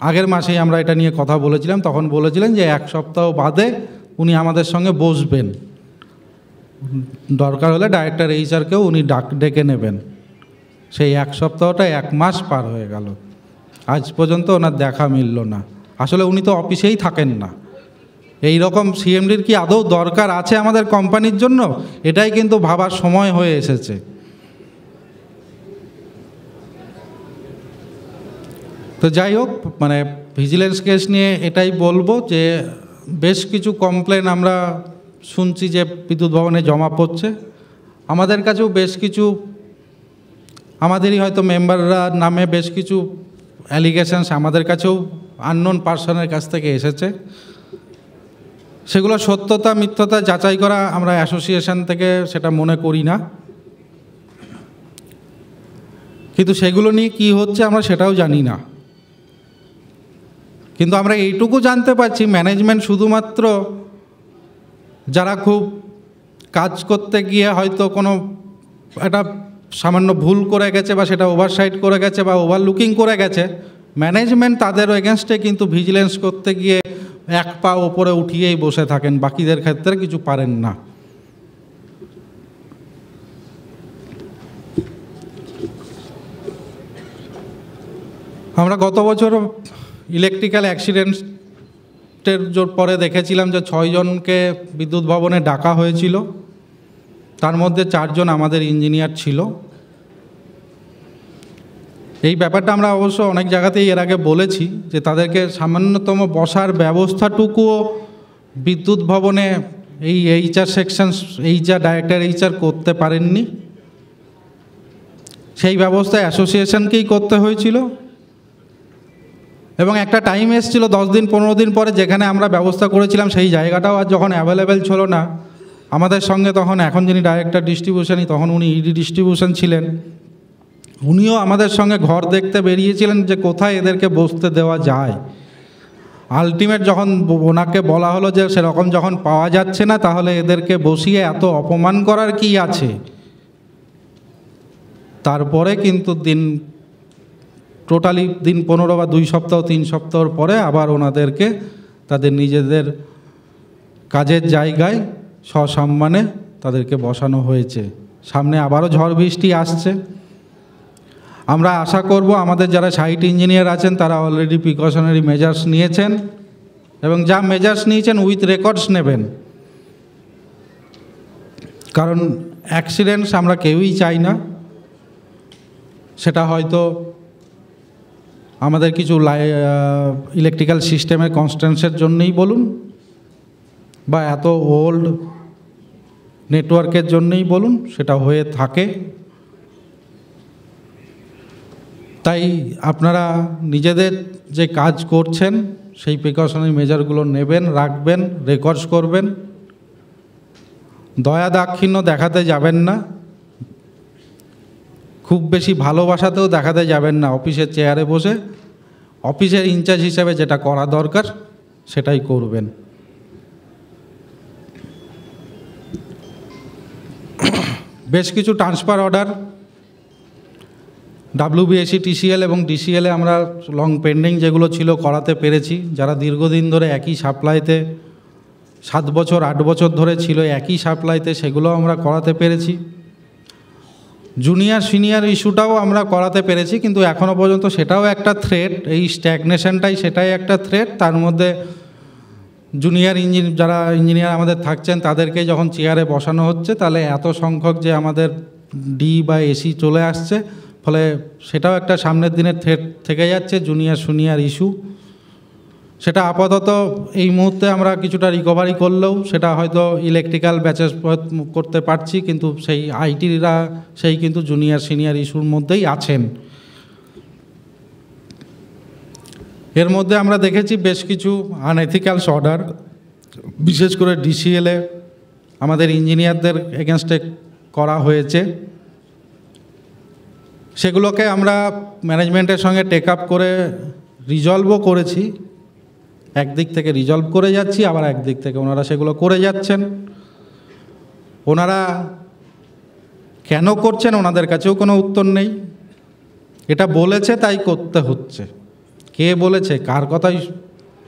আগের মাসেই আমরা এটা নিয়ে কথা বলেছিলাম, তখন বলেছিলেন যে 1 সপ্তাহ বাদে উনি আমাদের সঙ্গে বসবেন, দরকার হলে ডাইরেক্টর এইচআরকেও উনি ডেকে নেবেন। সেই 1 সপ্তাহটা 1 মাস পার হয়ে গেল, আজ পর্যন্ত ওনার দেখা মিলল না। আসলে উনি তো অফিসেই থাকেন না। এই রকম সিএমডির কি আদৌ দরকার আছে আমাদের কোম্পানির জন্য? এটাই কিন্তু ভাবার সময় হয়ে এসেছে। তো যাই হোক, ভিজিলেন্স কেস নিয়ে এটাই বলবো যে বেশ কিছু কমপ্লেন আমরা শুনছি যে বিদ্যুৎ ভবনে জমা পড়ছে। আমাদের কাছেও বেশ কিছু, আমাদেরই হয়তো মেম্বাররা নামে বেশ কিছু অ্যালিগেশনস আমাদের কাছেও আননোন পার্সনের কাছ থেকে এসেছে। সেগুলো সত্যতা মিথ্যতা যাচাই করা আমরা অ্যাসোসিয়েশন থেকে সেটা মনে করি না, কিন্তু সেগুলো নিয়ে কি হচ্ছে আমরা সেটাও জানি না। কিন্তু আমরা এইটুকু জানতে পারছি ম্যানেজমেন্ট শুধুমাত্র যারা খুব কাজ করতে গিয়ে হয়তো কোনো একটা সামান্য ভুল করে গেছে বা সেটা ওভারসাইট করে গেছে বা ওভারলুকিং করে গেছে, ম্যানেজমেন্ট তাদের এগেনস্টে কিন্তু ভিজিলেন্স করতে গিয়ে 1 পা ওপরে উঠিয়েই বসে থাকেন, বাকিদের ক্ষেত্রে কিছু পারেন না। আমরা গত বছর ইলেকট্রিক্যাল অ্যাক্সিডেন্টের পরে দেখেছিলাম যে 6 জনকে বিদ্যুৎ ভবনে ডাকা হয়েছিল, তার মধ্যে 4 জন আমাদের ইঞ্জিনিয়ার ছিল। এই ব্যাপারটা আমরা অবশ্য অনেক জায়গাতেই এর আগে বলেছি যে তাদেরকে সামান্যতম বসার ব্যবস্থাটুকুও বিদ্যুৎ ভবনে এই এইচআর সেকশন ডাইরেক্টর এইচআর করতে পারেননি। সেই ব্যবস্থা অ্যাসোসিয়েশনকেই করতে হয়েছিল এবং একটা টাইম এসেছিল 10 দিন 15 দিন পরে, যেখানে আমরা ব্যবস্থা করেছিলাম সেই জায়গাটাও আর যখন অ্যাভেলেবেল ছিল না, আমাদের সঙ্গে তখন এখন যিনি ডাইরেক্টর ডিস্ট্রিবিউশনই, তখন উনি ইডি ডিস্ট্রিবিউশন ছিলেন, উনিও আমাদের সঙ্গে ঘর দেখতে বেরিয়েছিলেন যে কোথায় এদেরকে বসতে দেওয়া যায়। আলটিমেট যখন ওনাকে বলা হলো যে সেরকম যখন পাওয়া যাচ্ছে না, তাহলে এদেরকে বসিয়ে এত অপমান করার কি আছে, তারপরে কিন্তু টোটালি দিন 15 বা 2 সপ্তাহ 3 সপ্তাহর পরে আবার ওনাদেরকে তাদের নিজেদের কাজের জায়গায় সসম্মানে তাদেরকে বসানো হয়েছে। সামনে আবারও ঝড় বৃষ্টি আসছে, আমরা আশা করব আমাদের যারা সাইট ইঞ্জিনিয়ার আছেন তারা অলরেডি প্রিকশনারি মেজার্স নিয়েছেন, এবং যা মেজার্স নিয়েছেন উইথ রেকর্ডস নেবেন, কারণ অ্যাক্সিডেন্টস আমরা কেউই চাই না। সেটা হয়তো আমাদের কিছু ইলেকট্রিক্যাল সিস্টেমের কনস্ট্যান্সের জন্যই বলুন, বা এত ওল্ড নেটওয়ার্কের জন্যই বলুন, সেটা হয়ে থাকে। তাই আপনারা নিজেদের যে কাজ করছেন সেই প্রিকশনারি মেজারগুলো নেবেন, রাখবেন, রেকর্ডস করবেন, দয়া দাক্ষিণ্য দেখাতে যাবেন না, খুব বেশি ভালোবাসাতেও দেখাতে যাবেন না। অফিসের চেয়ারে বসে অফিসের ইনচার্জ হিসেবে যেটা করা দরকার সেটাই করবেন। বেশ কিছু ট্রান্সফার অর্ডার WBSE, TCL এবং DCL-এ আমরা লং পেন্ডিং যেগুলো ছিল করাতে পেরেছি। যারা দীর্ঘদিন ধরে একই সাপ্লাইতে 7 বছর 8 বছর ধরে ছিল একই সাপ্লাইতে, সেগুলো আমরা করাতে পেরেছি। জুনিয়র সিনিয়র ইস্যুটাও আমরা করাতে পেরেছি, কিন্তু এখনও পর্যন্ত সেটাও একটা থ্রেট, এই স্ট্যাগনেশনটাই সেটাই একটা থ্রেট। তার মধ্যে জুনিয়র যারা ইঞ্জিনিয়ার আমাদের থাকছেন তাদেরকে যখন চেয়ারে বসানো হচ্ছে, তাহলে এত সংখ্যক যে আমাদের ডি বা এসি চলে আসছে, ফলে সেটাও একটা সামনের দিনের থ্রেট থেকে যাচ্ছে, জুনিয়র সিনিয়র ইস্যু। সেটা আপাতত এই মুহূর্তে আমরা কিছুটা রিকভারি করলেও সেটা হয়তো ইলেকট্রিক্যাল ব্যাচেস করতে পারছি, কিন্তু সেই আইটিরা সেই কিন্তু জুনিয়র সিনিয়র ইস্যুর মধ্যেই আছেন। এর মধ্যে আমরা দেখেছি বেশ কিছু আনএথিক্যালস অর্ডার, বিশেষ করে DCL-এ আমাদের ইঞ্জিনিয়ারদের এগেনস্টে করা হয়েছে। সেগুলোকে আমরা ম্যানেজমেন্টের সঙ্গে টেক আপ করে রিজলভও করেছি। একদিক থেকে রিজলভ করে যাচ্ছি, আবার একদিক থেকে ওনারা সেগুলো করে যাচ্ছেন। ওনারা কেন করছেন ওনাদের কাছেও কোনো উত্তর নেই। এটা বলেছে তাই করতে হচ্ছে, কে বলেছে, কার কথাই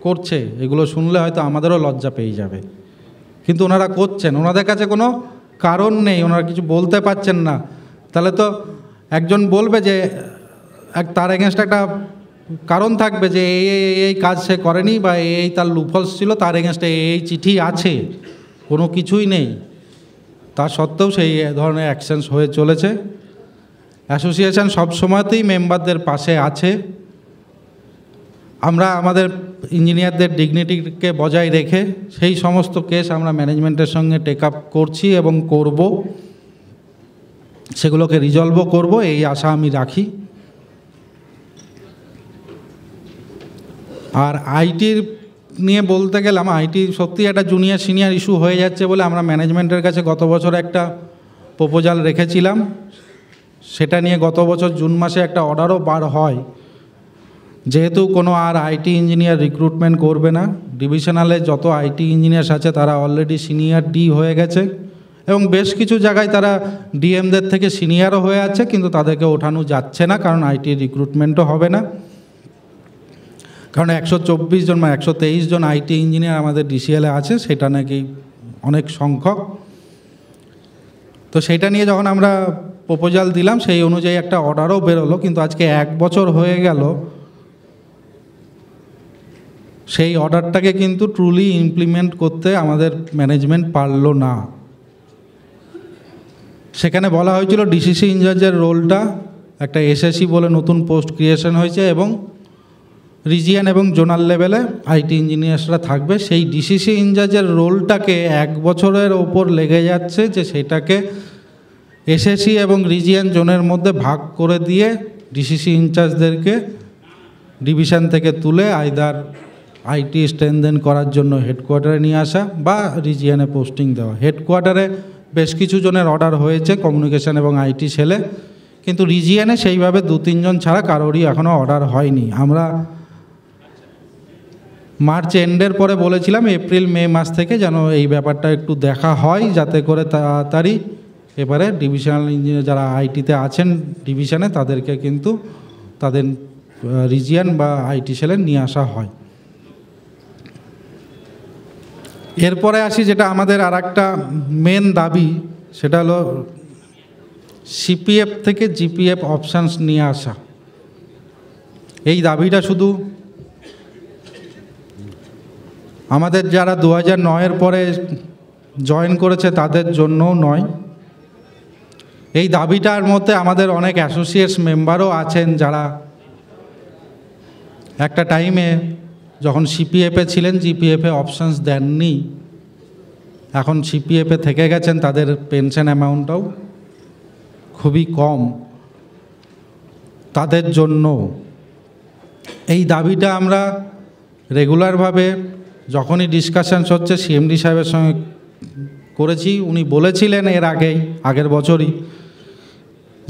করছে, এগুলো শুনলে হয়তো আমাদেরও লজ্জা পেয়ে যাবে, কিন্তু ওনারা করছেন। ওনাদের কাছে কোনো কারণ নেই, ওনারা কিছু বলতে পারছেন না। তাহলে তো একজন বলবে যে তার এগেনস্ট একটা কারণ থাকবে যে এই কাজ সে করেনি, বা এই তার লুফলস ছিল, তার এগেনস্টে এই চিঠি আছে, কোনো কিছুই নেই। তা সত্ত্বেও সেই ধরনের অ্যাকশনস হয়ে চলেছে। অ্যাসোসিয়েশন সবসময়তেই মেম্বারদের পাশে আছে। আমরা আমাদের ইঞ্জিনিয়ারদের ডিগনিটিকে বজায় রেখে সেই সমস্ত কেস আমরা ম্যানেজমেন্টের সঙ্গে টেক আপ করছি এবং করব, সেগুলোকে রিজলভও করব, এই আশা আমি রাখি। আর আইটির নিয়ে বলতে গেলাম, আইটি সত্যি একটা জুনিয়র সিনিয়র ইস্যু হয়ে যাচ্ছে বলে আমরা ম্যানেজমেন্টের কাছে গত বছর একটা প্রপোজাল রেখেছিলাম। সেটা নিয়ে গত বছর জুন মাসে একটা অর্ডারও বার হয়, যেহেতু কোনো আর আইটি ইঞ্জিনিয়ার রিক্রুটমেন্ট করবে না। ডিভিশনালে যত আইটি ইঞ্জিনিয়ার্স আছে তারা অলরেডি সিনিয়র ডি হয়ে গেছে, এবং বেশ কিছু জায়গায় তারা ডিএমদের থেকে সিনিয়রও হয়ে আছে, কিন্তু তাদেরকে ওঠানো যাচ্ছে না, কারণ আইটি রিক্রুটমেন্টও হবে না। কারণ 124 জন বা 123 জন আইটি ইঞ্জিনিয়ার আমাদের DCL-এ আছে, সেটা নাকি অনেক সংখ্যক। তো সেইটা নিয়ে যখন আমরা প্রপোজাল দিলাম, সেই অনুযায়ী একটা অর্ডারও বেরোলো, কিন্তু আজকে 1 বছর হয়ে গেল, সেই অর্ডারটাকে কিন্তু ট্রুলি ইমপ্লিমেন্ট করতে আমাদের ম্যানেজমেন্ট পারল না। সেখানে বলা হয়েছিল ডিসিসি ইনচার্জের রোলটা একটা SSE বলে নতুন পোস্ট ক্রিয়েশন হয়েছে, এবং রিজিয়ন এবং জোনাল লেভেলে আইটি ইঞ্জিনিয়ার্সরা থাকবে। সেই ডিসিসি ইনচার্জের রোলটাকে 1 বছরের ওপর লেগে যাচ্ছে যে সেটাকে SSE এবং রিজিয়ন জোনের মধ্যে ভাগ করে দিয়ে ডিসিসি ইনচার্জদেরকে ডিভিশন থেকে তুলে আইদার আইটি স্ট্রেনদেন করার জন্য হেডকোয়ার্টারে নিয়ে আসা বা রিজিয়নে পোস্টিং দেওয়া। হেডকোয়ার্টারে বেশ কিছু জনের অর্ডার হয়েছে কমিউনিকেশন এবং আইটি সেলে, কিন্তু রিজিয়নে সেইভাবে 2-3 জন ছাড়া কারোরই এখনও অর্ডার হয়নি। আমরা মার্চ এন্ডের পরে বলেছিলাম এপ্রিল মে মাস থেকে যেন এই ব্যাপারটা একটু দেখা হয়, যাতে করে তাড়াতাড়ি এবারে ডিভিশনাল ইঞ্জিনিয়ার যারা আইটিতে আছেন ডিভিশনে তাদেরকে কিন্তু তাদের রিজিয়ন বা আইটি সেলে নিয়ে আসা হয়। এরপরে আসি যেটা আমাদের আর একটা মেন দাবি, সেটা হলো সিপিএফ থেকে জিপিএফ অপশানস নিয়ে আসা। এই দাবিটা শুধু আমাদের যারা 2009-এর পরে জয়েন করেছে তাদের জন্যও নয়, এই দাবিটার মধ্যে আমাদের অনেক অ্যাসোসিয়েটস মেম্বারও আছেন যারা একটা টাইমে যখন সিপিএফে ছিলেন জিপিএফে অপশানস দেননি, এখন সিপিএফে থেকে গেছেন, তাদের পেনশন অ্যামাউন্টটাও খুবই কম। তাদের জন্য এই দাবিটা আমরা রেগুলারভাবে যখনই ডিসকাশনস হচ্ছে সিএমডি সাহেবের সঙ্গে করেছি। উনি বলেছিলেন এর আগের বছরই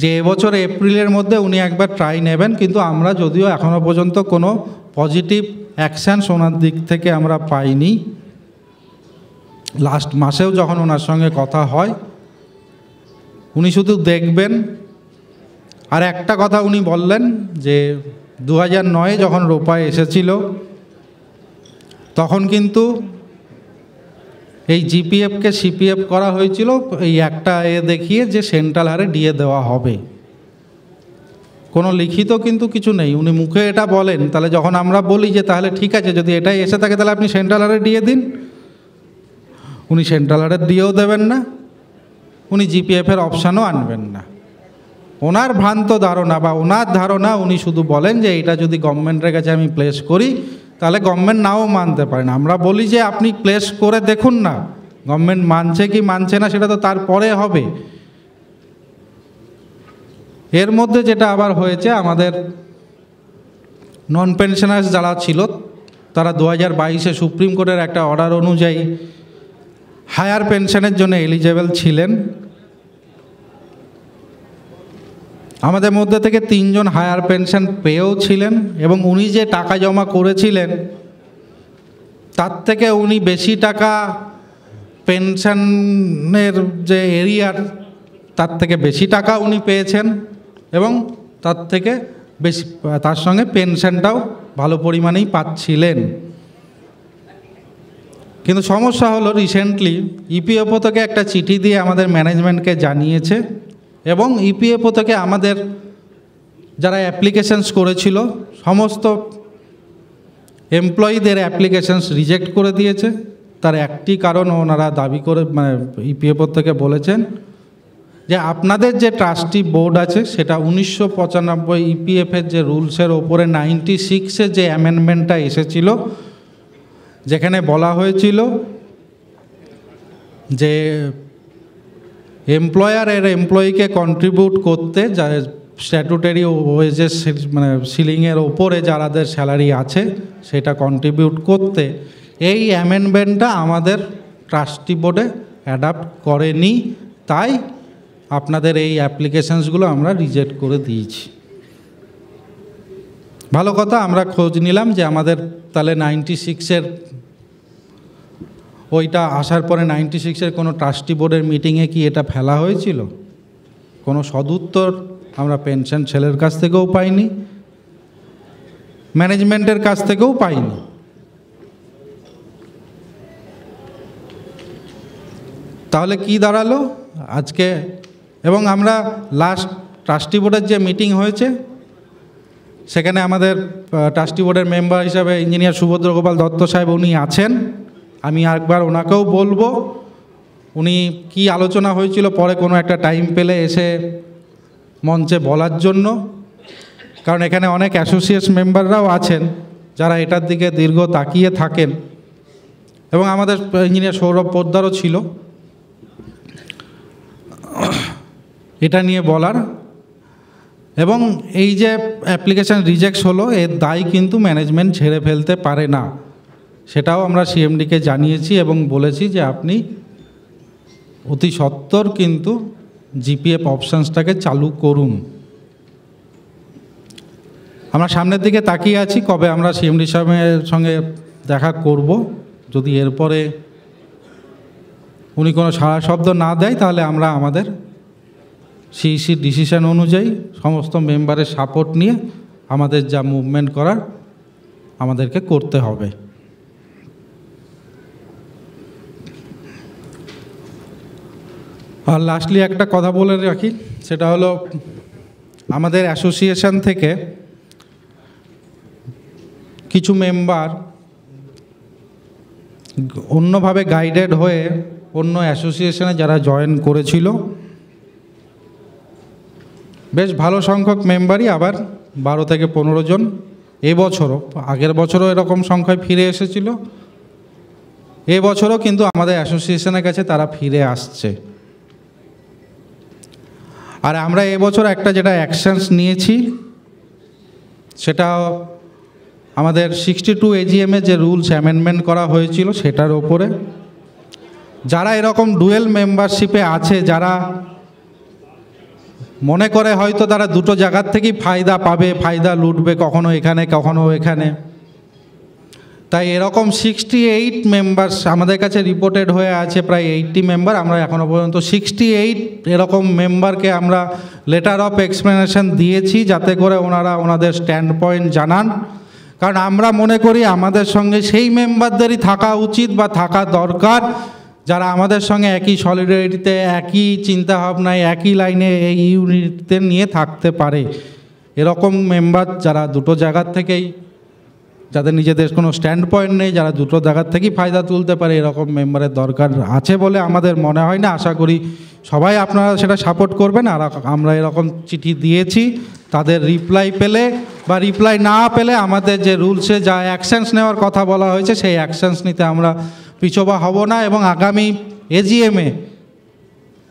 যে এবছর এপ্রিলের মধ্যে উনি একবার ট্রাই নেবেন, কিন্তু আমরা যদিও এখনও পর্যন্ত কোনো পজিটিভ অ্যাকশান ওনার দিক থেকে আমরা পাইনি। লাস্ট মাসেও যখন ওনার সঙ্গে কথা হয় উনি শুধু দেখবেন। আর একটা কথা উনি বললেন যে 2009-এ যখন রোপায় এসেছিল তখন কিন্তু এই জিপিএফকে সিপিএফ করা হয়েছিল এই একটা দেখিয়ে যে সেন্ট্রাল হারে ডিএ দেওয়া হবে, কোনো লিখিত কিন্তু কিছু নেই। উনি মুখে এটা বলেন, তাহলে যখন আমরা বলি যে তাহলে ঠিক আছে যদি এটাই এসে থাকে তাহলে আপনি সেন্ট্রাল হারে ডিএ দিন, উনি সেন্ট্রাল হারের ডিএও দেবেন না, উনি জিপিএফের অপশানও আনবেন না। ওনার ভ্রান্ত ধারণা বা ওনার ধারণা, উনি শুধু বলেন যে এটা যদি গভর্নমেন্টের কাছে আমি প্লেস করি তাহলে গভর্নমেন্ট নাও মানতে পারেন। আমরা বলি যে আপনি প্লেস করে দেখুন না, গভর্নমেন্ট মানছে কি মানছে না সেটা তো তারপরে হবে। এর মধ্যে যেটা আবার হয়েছে, আমাদের নন পেনশনার্স যারা ছিল তারা 2022-এ সুপ্রিম কোর্টের একটা অর্ডার অনুযায়ী হায়ার পেনশনের জন্য এলিজেবল ছিলেন। আমাদের মধ্যে থেকে 3 জন হায়ার পেনশন পেয়েও ছিলেন এবং উনি যে টাকা জমা করেছিলেন তার থেকে উনি বেশি টাকা পেনশনের যে এরিয়ার তার থেকে বেশি টাকা উনি পেয়েছেন এবং তার থেকে বেশি তার সঙ্গে পেনশনটাও ভালো পরিমাণেই পাচ্ছিলেন। কিন্তু সমস্যা হলো রিসেন্টলি ইপিএফও থেকে একটা চিঠি দিয়ে আমাদের ম্যানেজমেন্টকে জানিয়েছে এবং ইপিএফও থেকে আমাদের যারা অ্যাপ্লিকেশনস করেছিল সমস্ত এমপ্লয়ীদের অ্যাপ্লিকেশনস রিজেক্ট করে দিয়েছে। তার একটি কারণ ওনারা দাবি করে ইপিএফও থেকে বলেছেন যে আপনাদের যে ট্রাস্টি বোর্ড আছে সেটা 1995 ইপিএফের যে রুলসের ওপরে 96-এ যে অ্যামেন্ডমেন্টটা এসেছিল যেখানে বলা হয়েছিল যে এমপ্লয়ার এর এমপ্লয়িকে কন্ট্রিবিউট করতে যা স্ট্যাটুটারি ওয়েজেস মানে সিলিংয়ের ওপরে যাদের স্যালারি আছে সেটা কন্ট্রিবিউট করতে, এই অ্যামেন্ডমেন্টটা আমাদের ট্রাস্টি বোর্ডে অ্যাডাপ্ট করেনি, তাই আপনাদের এই অ্যাপ্লিকেশানসগুলো আমরা রিজেক্ট করে দিয়েছি। ভালো কথা, আমরা খোঁজ নিলাম যে আমাদের তাহলে 96-এর ওইটা আসার পরে 96-এর কোনো ট্রাস্টি বোর্ডের মিটিংয়ে কি এটা ফেলা হয়েছিল? কোনো সদুত্তর আমরা পেনশন সেলের কাছ থেকেও পাইনি, ম্যানেজমেন্টের কাছ থেকেও পাইনি। তাহলে কি দাঁড়ালো আজকে? এবং আমরা লাস্ট ট্রাস্টি বোর্ডের যে মিটিং হয়েছে সেখানে আমাদের ট্রাস্টি বোর্ডের মেম্বার হিসাবে ইঞ্জিনিয়ার সুভদ্র গোপাল দত্ত সাহেব উনি আছেন। আমি একবার ওনাকেও বলবো উনি কি আলোচনা হয়েছিল পরে কোনো একটা টাইম পেলে এসে মঞ্চে বলার জন্য, কারণ এখানে অনেক অ্যাসোসিয়েটস মেম্বাররাও আছেন যারা এটার দিকে দীর্ঘ তাকিয়ে থাকেন এবং আমাদের ইঞ্জিনিয়ার সৌরভ পোদ্দারও ছিল এটা নিয়ে বলার। এবং এই যে অ্যাপ্লিকেশান রিজেক্ট হলো এর দায় কিন্তু ম্যানেজমেন্ট ঝেড়ে ফেলতে পারে না, সেটাও আমরা সিএমডিকে জানিয়েছি এবং বলেছি যে আপনি অতি সত্বর কিন্তু জিপিএফ অপশানসটাকে চালু করুন। আমরা সামনের দিকে তাকিয়ে আছি কবে আমরা সিএমডি সাহেবের সঙ্গে দেখা করব। যদি এরপরে উনি কোনো সাড়া শব্দ না দেয় তাহলে আমরা আমাদের সিইসির ডিসিশন অনুযায়ী সমস্ত মেম্বারের সাপোর্ট নিয়ে আমাদের যা মুভমেন্ট করার আমাদেরকে করতে হবে। আর লাস্টলি একটা কথা বলে রাখি, সেটা হলো আমাদের অ্যাসোসিয়েশন থেকে কিছু মেম্বার অন্যভাবে গাইডেড হয়ে অন্য অ্যাসোসিয়েশনে যারা জয়েন করেছিল, বেশ ভালো সংখ্যক মেম্বারই আবার 12 থেকে 15 জন এবছরও, আগের বছরও এরকম সংখ্যায় ফিরে এসেছিল, এবছরও কিন্তু আমাদের অ্যাসোসিয়েশনের কাছে তারা ফিরে আসছে। আর আমরা এবছর একটা যেটা অ্যাকশনস নিয়েছি সেটা আমাদের 62 এজিএমে যে রুলস অ্যামেন্ডমেন্ট করা হয়েছিল সেটার ওপরে যারা এরকম ডুয়েল মেম্বারশিপে আছে, যারা মনে করে হয়তো তারা দুটো জায়গার থেকেই ফায়দা পাবে, ফায়দা লুটবে, কখনো এখানে কখনো এখানে, তাই এরকম 68 মেম্বার্স আমাদের কাছে রিপোর্টেড হয়ে আছে, প্রায় 80 মেম্বার। আমরা এখনও পর্যন্ত 68 এরকম মেম্বারকে আমরা লেটার অফ এক্সপ্লেনেশন দিয়েছি যাতে করে ওনারা ওনাদের স্ট্যান্ড পয়েন্ট জানান। কারণ আমরা মনে করি আমাদের সঙ্গে সেই মেম্বারদেরই থাকা উচিত বা থাকা দরকার যারা আমাদের সঙ্গে একই সলিডারিটিতে, একই চিন্তাভাবনায়, একই লাইনে এই ইউনিটদের নিয়ে থাকতে পারে। এরকম মেম্বার যারা দুটো জায়গার থেকেই, যাদের নিজেদের কোনো স্ট্যান্ড পয়েন্ট নেই, যারা দুটো জায়গার থেকেই ফায়দা তুলতে পারে, এরকম মেম্বারের দরকার আছে বলে আমাদের মনে হয় না। আশা করি সবাই আপনারা সেটা সাপোর্ট করবেন। আর আমরা এরকম চিঠি দিয়েছি, তাদের রিপ্লাই পেলে বা রিপ্লাই না পেলে আমাদের যে রুলসে যা অ্যাকশনস নেওয়ার কথা বলা হয়েছে সেই অ্যাকশনস নিতে আমরা পিছপা হব না। এবং আগামী এজিএমে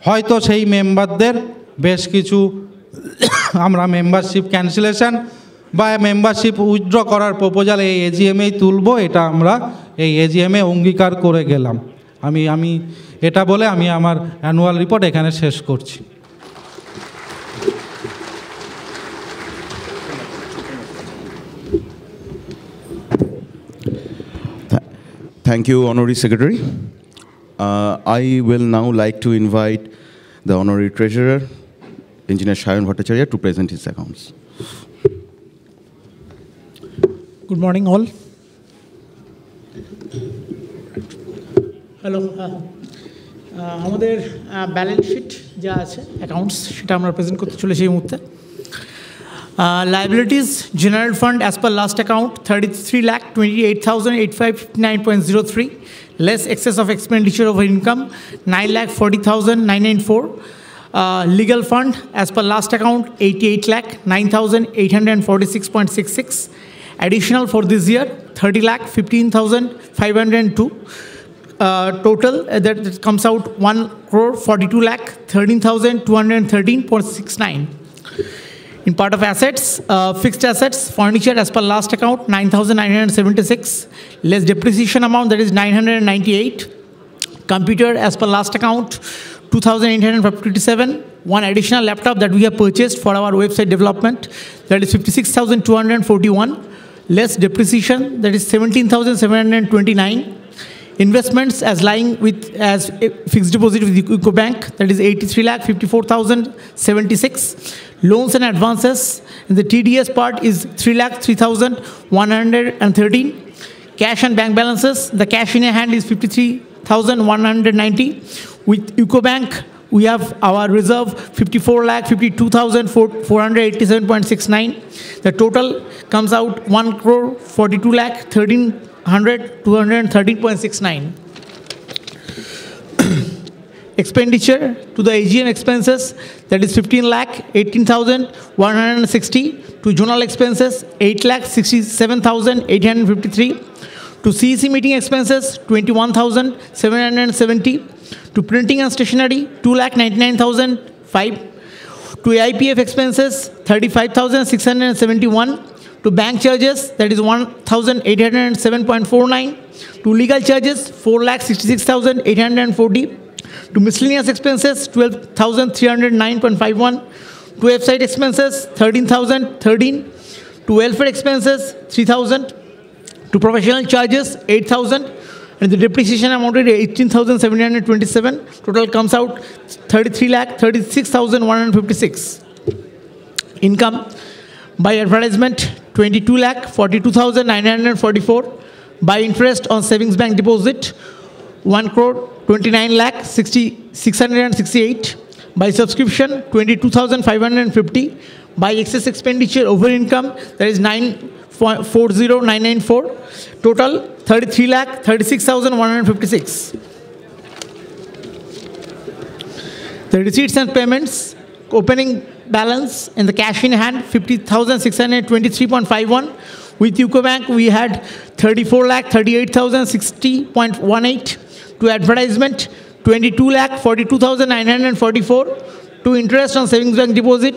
হয়তো সেই মেম্বারদের বেশ কিছু আমরা মেম্বারশিপ ক্যান্সেলেশন বা মেম্বারশিপ উইথড্র করার প্রপোজাল এই এজিএমেই তুলব, এটা আমরা এই এজিএমে অঙ্গীকার করে গেলাম। আমি এটা বলে আমি আমার অ্যানুয়াল রিপোর্ট এখানে শেষ করছি। Thank you, Honorary Secretary. I will now like to invite the Honorary Treasurer, Engineer Shayan Bhattacharya, to present his accounts. Good morning, all. Hello, আমাদের ব্যালেন্স শিট যা আছে অ্যাকাউন্টস সেটা আমরা প্রেজেন্ট করতে চলেছি এই মুহূর্তে। Liabilities, general fund as per last account 33,28,859.03, less excess of expenditure over income 9,40,994. Legal fund as per last account 88,09,846.66. Additional for this year 30,15,502. Total that comes out 1,42,13,213.69. In part of assets, fixed assets, furniture as per last account 9,976, less depreciation amount that is 998. Computer as per last account 2,857. One additional laptop that we have purchased for our website development that is 56,241. Less depreciation that is 17,729. Investments as lying with as fixed deposit with Ecobank that is 83,54,076. Loans and advances in the TDS part is 3,03,113. Cash and bank balances, the cash in your hand is 53,190. With Ecobank we have our reserve 54,52,487.69. The total comes out 1,42,13,213.69. Expenditure to the AGM expenses that is 15,18,160. To journal expenses 8,67,853. To CEC meeting expenses 21,770. To printing and stationery 2,99,005. To AIPF expenses, 35,671. To bank charges, that is 1,807.49. To legal charges, 4,66,840. To miscellaneous expenses, 12,309.51. To website expenses, 13,013. To welfare expenses, 3,000. To professional charges, 8,000. And the depreciation amounted to 18,727. Total comes out 33,36,156. Income by advertisement, 22,42,944. By interest on savings bank deposit, 1,29,668. By subscription, 22,550. By excess expenditure over income, that is 9,40994. Total 33,36,156. The receipts and payments, opening balance and the cash in hand, 50,623.51. With UCO Bank, we had 34,38,060.18. To advertisement, 22,42,944. To interest on savings bank deposit,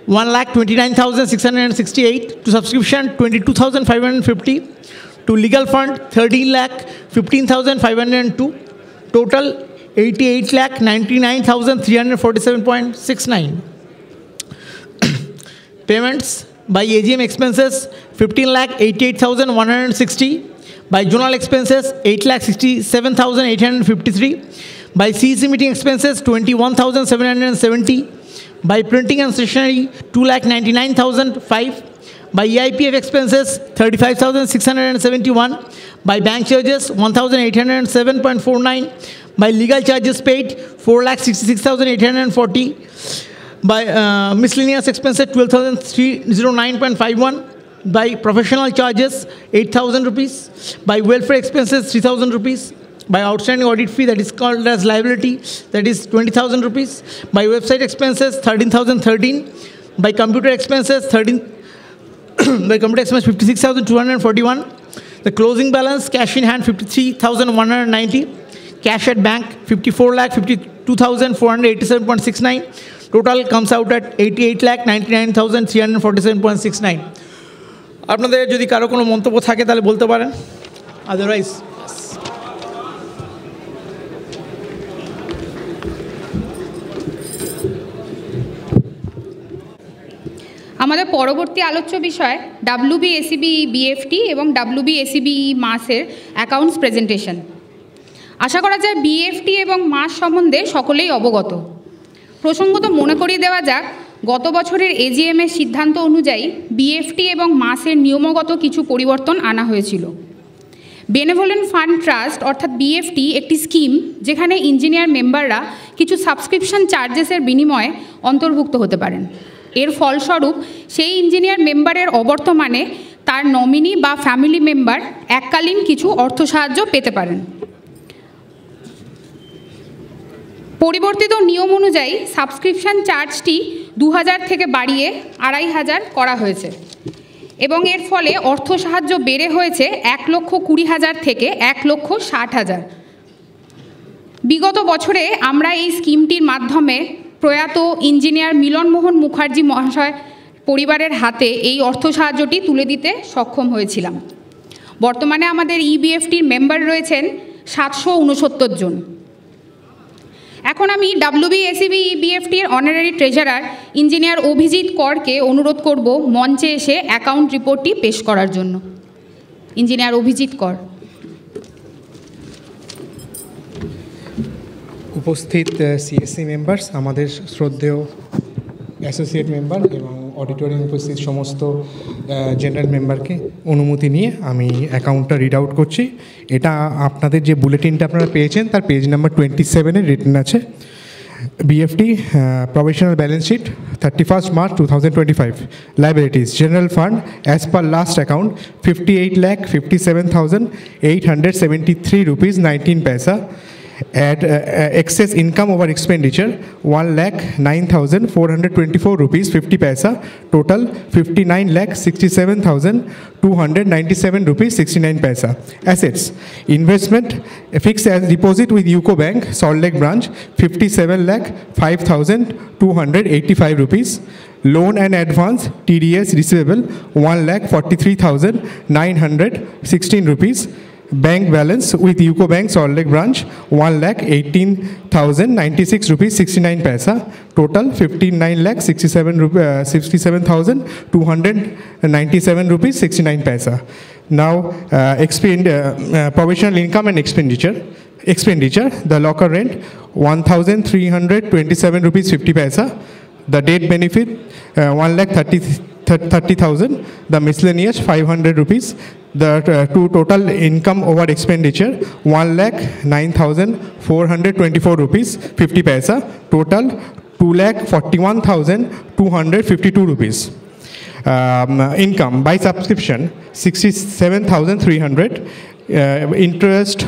1,29,668. To subscription, 22,550. To legal fund, 13,15,502. Total, 88,99,347.69. Payments by AGM expenses, 15,88,160. By journal expenses, 8,67,853. By CEC meeting expenses, 21,770. By printing and stationery, 2,99,005. By EIPF expenses, 35,671. By bank charges, 1,807.49. By legal charges paid, 4,66,840. By miscellaneous expenses, 12,309.51. By professional charges, 8,000 rupees. By welfare expenses, 3,000 rupees. By outstanding audit fee, that is called as liability, that is 20,000 rupees. By website expenses, 13,013. By computer expenses, 56,241. The closing balance, cash in hand, 53,190. Cash at bank, 54,52,487.69. Total comes out at 88,99,347.69. আপনাদের যদি কারো কোনো মন্তব্য থাকে তাহলে বলতে পারেন, otherwise আমাদের পরবর্তী আলোচ্য বিষয় WBSEB BFT এবং WBSEB মাসের অ্যাকাউন্টস প্রেজেন্টেশন। আশা করা যায় BFT এবং মাস সম্বন্ধে সকলেই অবগত। প্রসঙ্গত মনে করিয়ে দেওয়া যাক, গত বছরের AGM এর সিদ্ধান্ত অনুযায়ী BFT এবং মাসের নিয়মগত কিছু পরিবর্তন আনা হয়েছিল। বেনেভোলেন্ট ফান্ড ট্রাস্ট অর্থাৎ BFT একটি স্কিম যেখানে ইঞ্জিনিয়ার মেম্বাররা কিছু সাবস্ক্রিপশন চার্জেসের বিনিময়ে অন্তর্ভুক্ত হতে পারেন। এর ফলস্বরূপ সেই ইঞ্জিনিয়ার মেম্বারের অবর্তমানে তার নমিনি বা ফ্যামিলি মেম্বার এককালীন কিছু অর্থ সাহায্য পেতে পারেন। পরিবর্তিত নিয়ম অনুযায়ী সাবস্ক্রিপশন চার্জটি 2,000 থেকে বাড়িয়ে 2,500 করা হয়েছে এবং এর ফলে অর্থ সাহায্য বেড়ে হয়েছে 1,20,000 থেকে 1,60,000। বিগত বছরে আমরা এই স্কিমটির মাধ্যমে প্রয়াত ইঞ্জিনিয়ার মিলনমোহন মুখার্জি মহাশয় পরিবারের হাতে এই অর্থ সাহায্যটি তুলে দিতে সক্ষম হয়েছিলাম। বর্তমানে আমাদের EBFTর মেম্বার রয়েছেন 769 জন। এখন আমি WBSEB BFTর অনারারি ট্রেজারার ইঞ্জিনিয়ার অভিজিৎ করকে অনুরোধ করব মঞ্চে এসে অ্যাকাউন্ট রিপোর্টটি পেশ করার জন্য। ইঞ্জিনিয়ার অভিজিৎ কর। উপস্থিত CSC মেম্বার্স, আমাদের শ্রদ্ধেয় অ্যাসোসিয়েট মেম্বার এবং অডিটোরিয়ামে উপস্থিত সমস্ত জেনারেল মেম্বারকে অনুমতি নিয়ে আমি অ্যাকাউন্টটা রিড আউট করছি। এটা আপনাদের যে বুলেটিনটা আপনারা পেয়েছেন তার পেজ নাম্বার 27-এ রিটেন আছে। BFT provisional balance sheet 31st March 2025. Liabilities general fund as per last account 58,57,873 rupees 19 paisa. Add excess income over expenditure, 1,09,424 rupees 50 paisa. Total 59,67,297 rupees 69 paisa. Assets: investment, fixed as deposit with UCO Bank, Salt Lake branch, 57,05,285 rupees. Loan and advance, TDS receivable, 1,43,916 rupees. Bank balance with UCO Bank Salt Lake branch, 1,18,096 rupees 69 paisa. Total 59,67,297 rupees 69 paisa. Now provisional income and expenditure. The locker rent, 1,327 rupees 50 paisa. The debt benefit, 1,30,000. The miscellaneous, 500 rupees. The total income over expenditure, 1,09,424 rupees 50 paisa. Total 2,41,252 rupees. Income by subscription, 67,300. Interest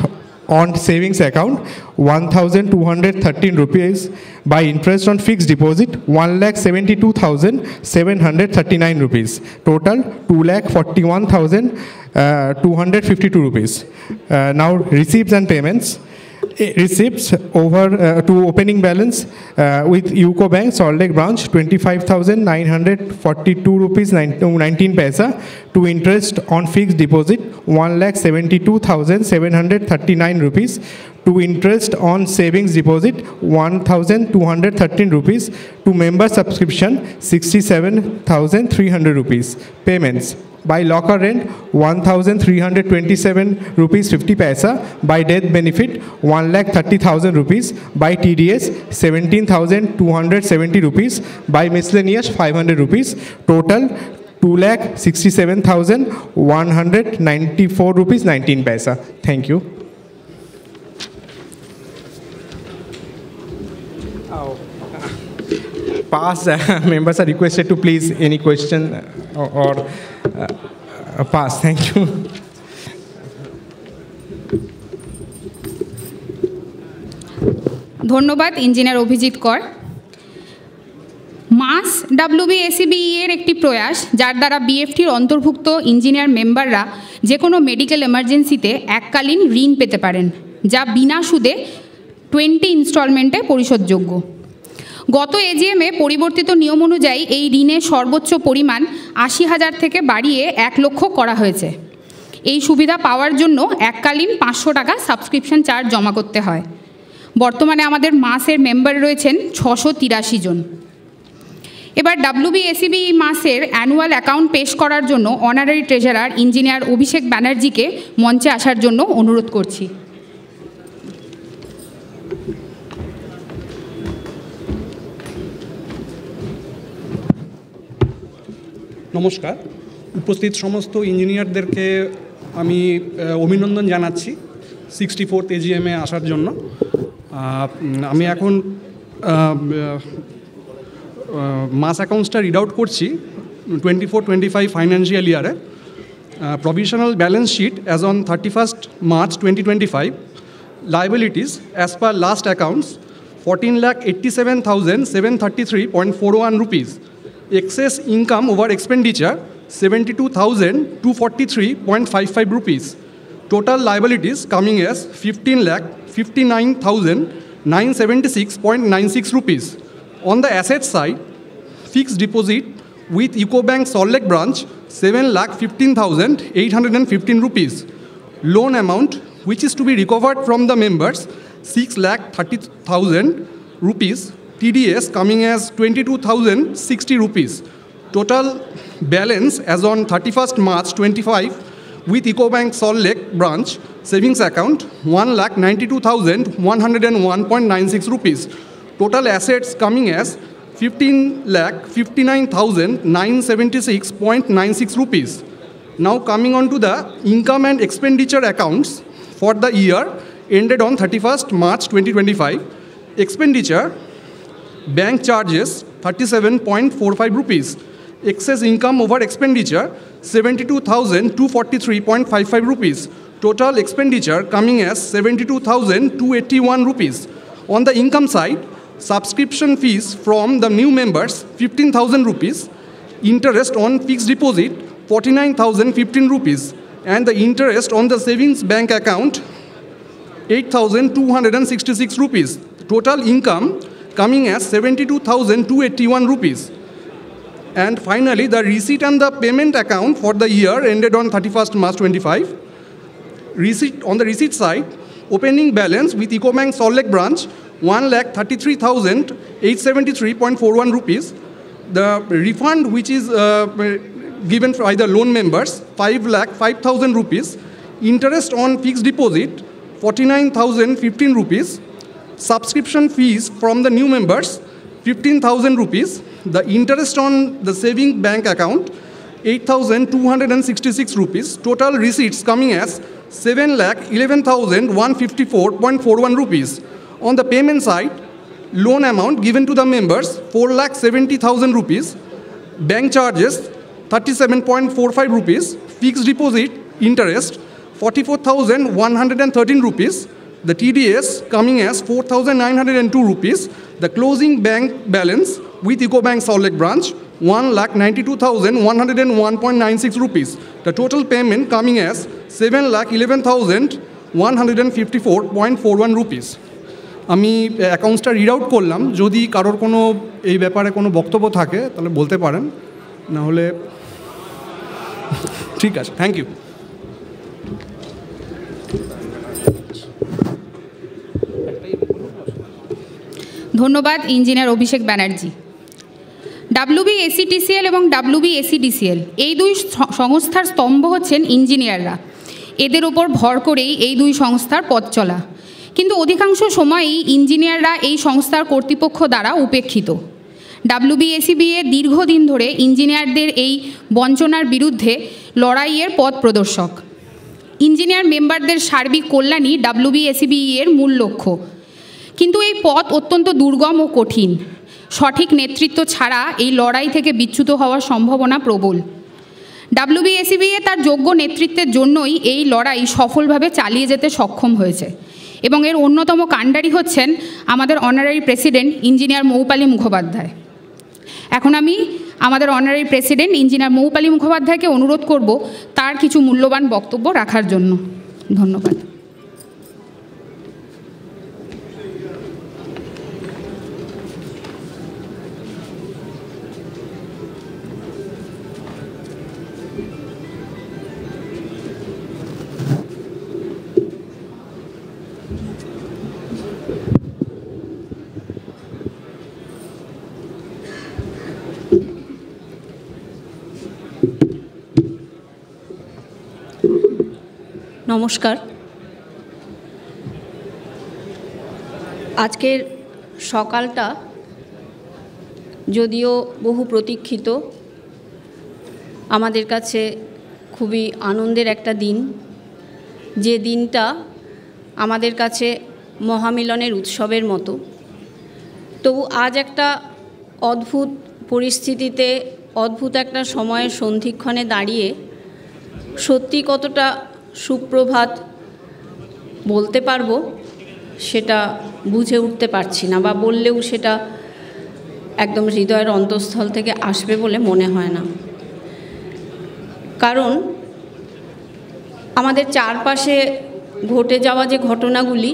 on savings account, 1,213 rupees. By interest on fixed deposit, 1,72,739 rupees. Total 2,41,252 rupees. Now receipts and payments. Receipts over to opening balance with UCO Bank Salt Lake branch, 25,942 rupees 19 paisa. To interest on fixed deposit, 1,72,739 rupees. To interest on savings deposit, 1,213 rupees. To member subscription, 67,300 rupees. Payments: by locker rent, 1,327 rupees 50 paisa. By death benefit, 1,30,000 rupees. By TDS, 17,270 rupees. By miscellaneous, 500 rupees. Total 2,67,194 rupees 19 paisa. Thank you. Past members are requested to please any question or pass. Thank you. ধন্যবাদ engineer Abhijit কর। মাস WBSEBE এর একটি প্রয়াস, যার দ্বারা বিএফটির অন্তর্ভুক্ত engineer মেম্বাররা যে কোনো মেডিকেল এমার্জেন্সিতে এককালীন ঋণ পেতে পারেন, যা বিনা সুদে 20 ইনস্টলমেন্টে পরিশোধযোগ্য। গত এজিএমে পরিবর্তিত নিয়ম অনুযায়ী এই ঋণের সর্বোচ্চ পরিমাণ 80,000 থেকে বাড়িয়ে 1 লক্ষ করা হয়েছে। এই সুবিধা পাওয়ার জন্য এককালীন 500 টাকা সাবস্ক্রিপশন চার্জ জমা করতে হয়। বর্তমানে আমাদের মাসের মেম্বার রয়েছেন 683 জন। এবার WBSEBE মাসের অ্যানুয়াল অ্যাকাউন্ট পেশ করার জন্য অনারারি ট্রেজারার ইঞ্জিনিয়ার অভিষেক ব্যানার্জিকে মঞ্চে আসার জন্য অনুরোধ করছি। নমস্কার, উপস্থিত সমস্ত ইঞ্জিনিয়ারদেরকে আমি অভিনন্দন জানাচ্ছি 64th এজিএমে আসার জন্য। আমি এখন মাস অ্যাকাউন্টসটা রিড আউট করছি 24-25 ফাইন্যান্সিয়াল ইয়ারে। Provisional balance sheet as on 31st March 2025, liabilities as per last accounts 14,87,733.41 rupees. Excess income over expenditure 72,243.55 rupees. Total liabilities coming as 15,59,976.96 rupees. On the asset side, fixed deposit with UCO Bank Salt Lake branch 7,15,815 rupees. Loan amount which is to be recovered from the members 6,30,000 rupees. TDS coming as 22,060 rupees. Total balance as on 31st March 25 with EcoBank Salt Lake branch savings account 1,92,101.96 rupees. Total assets coming as 15,59,976.96 rupees. Now coming on to the income and expenditure accounts for the year ended on 31st March 2025. Expenditure: bank charges 37.45 rupees. Excess income over expenditure 72,243.55 rupees. Total expenditure coming as 72,281 rupees. On the income side, subscription fees from the new members 15,000 rupees, interest on fixed deposit 49,015 rupees, and the interest on the savings bank account 8,266 rupees. Total income coming as 72,281 rupees. And finally, the receipt and the payment account for the year ended on 31st March 25. On the receipt side, opening balance with Ecobank Salt Lake branch 1,33,873.41 rupees. The refund which is given by the loan members 5,05,000 rupees. Interest on fixed deposit 49,015 rupees. Subscription fees from the new members 15,000 rupees. The interest on the saving bank account 8,266 rupees. Total receipts coming as 7,11,154.41 rupees. On the payment side, loan amount given to the members 4,70,000 rupees. Bank charges 37.45 rupees. Fixed deposit interest 44,113 rupees. The TDS coming as 4,902 rupees. The closing bank balance with Ecobank Salt Lake branch 1,92,101.96 rupees. The total payment coming as 7,11,154.41 rupees. আমি অ্যাকাউন্টসটা read out করলাম, যদি কারোর কোনো এই ব্যাপারে কোনো বক্তব্য থাকে তাহলে বলতে পারেন, না হলে ঠিক আছে, থ্যাংক ইউ। ধন্যবাদ ইঞ্জিনিয়ার অভিষেক ব্যানার্জি। WBSETCL এবং WBSEDCL এই দুই সংস্থার স্তম্ভ হচ্ছেন ইঞ্জিনিয়াররা। এদের ওপর ভর করেই এই দুই সংস্থার পথ চলা, কিন্তু অধিকাংশ সময়ই ইঞ্জিনিয়াররা এই সংস্থার কর্তৃপক্ষ দ্বারা উপেক্ষিত। WBSEBA দীর্ঘদিন ধরে ইঞ্জিনিয়ারদের এই বঞ্চনার বিরুদ্ধে লড়াইয়ের পথ প্রদর্শক। ইঞ্জিনিয়ার মেম্বারদের সার্বিক কল্যাণই WBSEBA এর মূল লক্ষ্য, কিন্তু এই পথ অত্যন্ত দুর্গম ও কঠিন। সঠিক নেতৃত্ব ছাড়া এই লড়াই থেকে বিচ্যুত হওয়ার সম্ভাবনা প্রবল। WBSEBA তার যোগ্য নেতৃত্বের জন্যই এই লড়াই সফলভাবে চালিয়ে যেতে সক্ষম হয়েছে, এবং এর অন্যতম কাণ্ডারি হচ্ছেন আমাদের অনারারি প্রেসিডেন্ট ইঞ্জিনিয়ার মৌপালী মুখোপাধ্যায়। এখন আমি আমাদের অনারারি প্রেসিডেন্ট ইঞ্জিনিয়ার মৌপালী মুখোপাধ্যায়কে অনুরোধ করব তার কিছু মূল্যবান বক্তব্য রাখার জন্য। ধন্যবাদ। নমস্কার। আজকের সকালটা যদিও বহু প্রতীক্ষিত, আমাদের কাছে খুবই আনন্দের একটা দিন, যে দিনটা আমাদের কাছে মহামিলনের উৎসবের মতো। তবু আজ একটা অদ্ভুত পরিস্থিতিতে, অদ্ভুত একটা সময়ের সন্ধিক্ষণে দাঁড়িয়ে সত্যি কতটা সুপ্রভাত বলতে পারবো সেটা বুঝে উঠতে পারছি না, বা বললেও সেটা একদম হৃদয়ের অন্তঃস্থল থেকে আসবে বলে মনে হয় না। কারণ আমাদের চারপাশে ঘটে যাওয়া যে ঘটনাগুলি,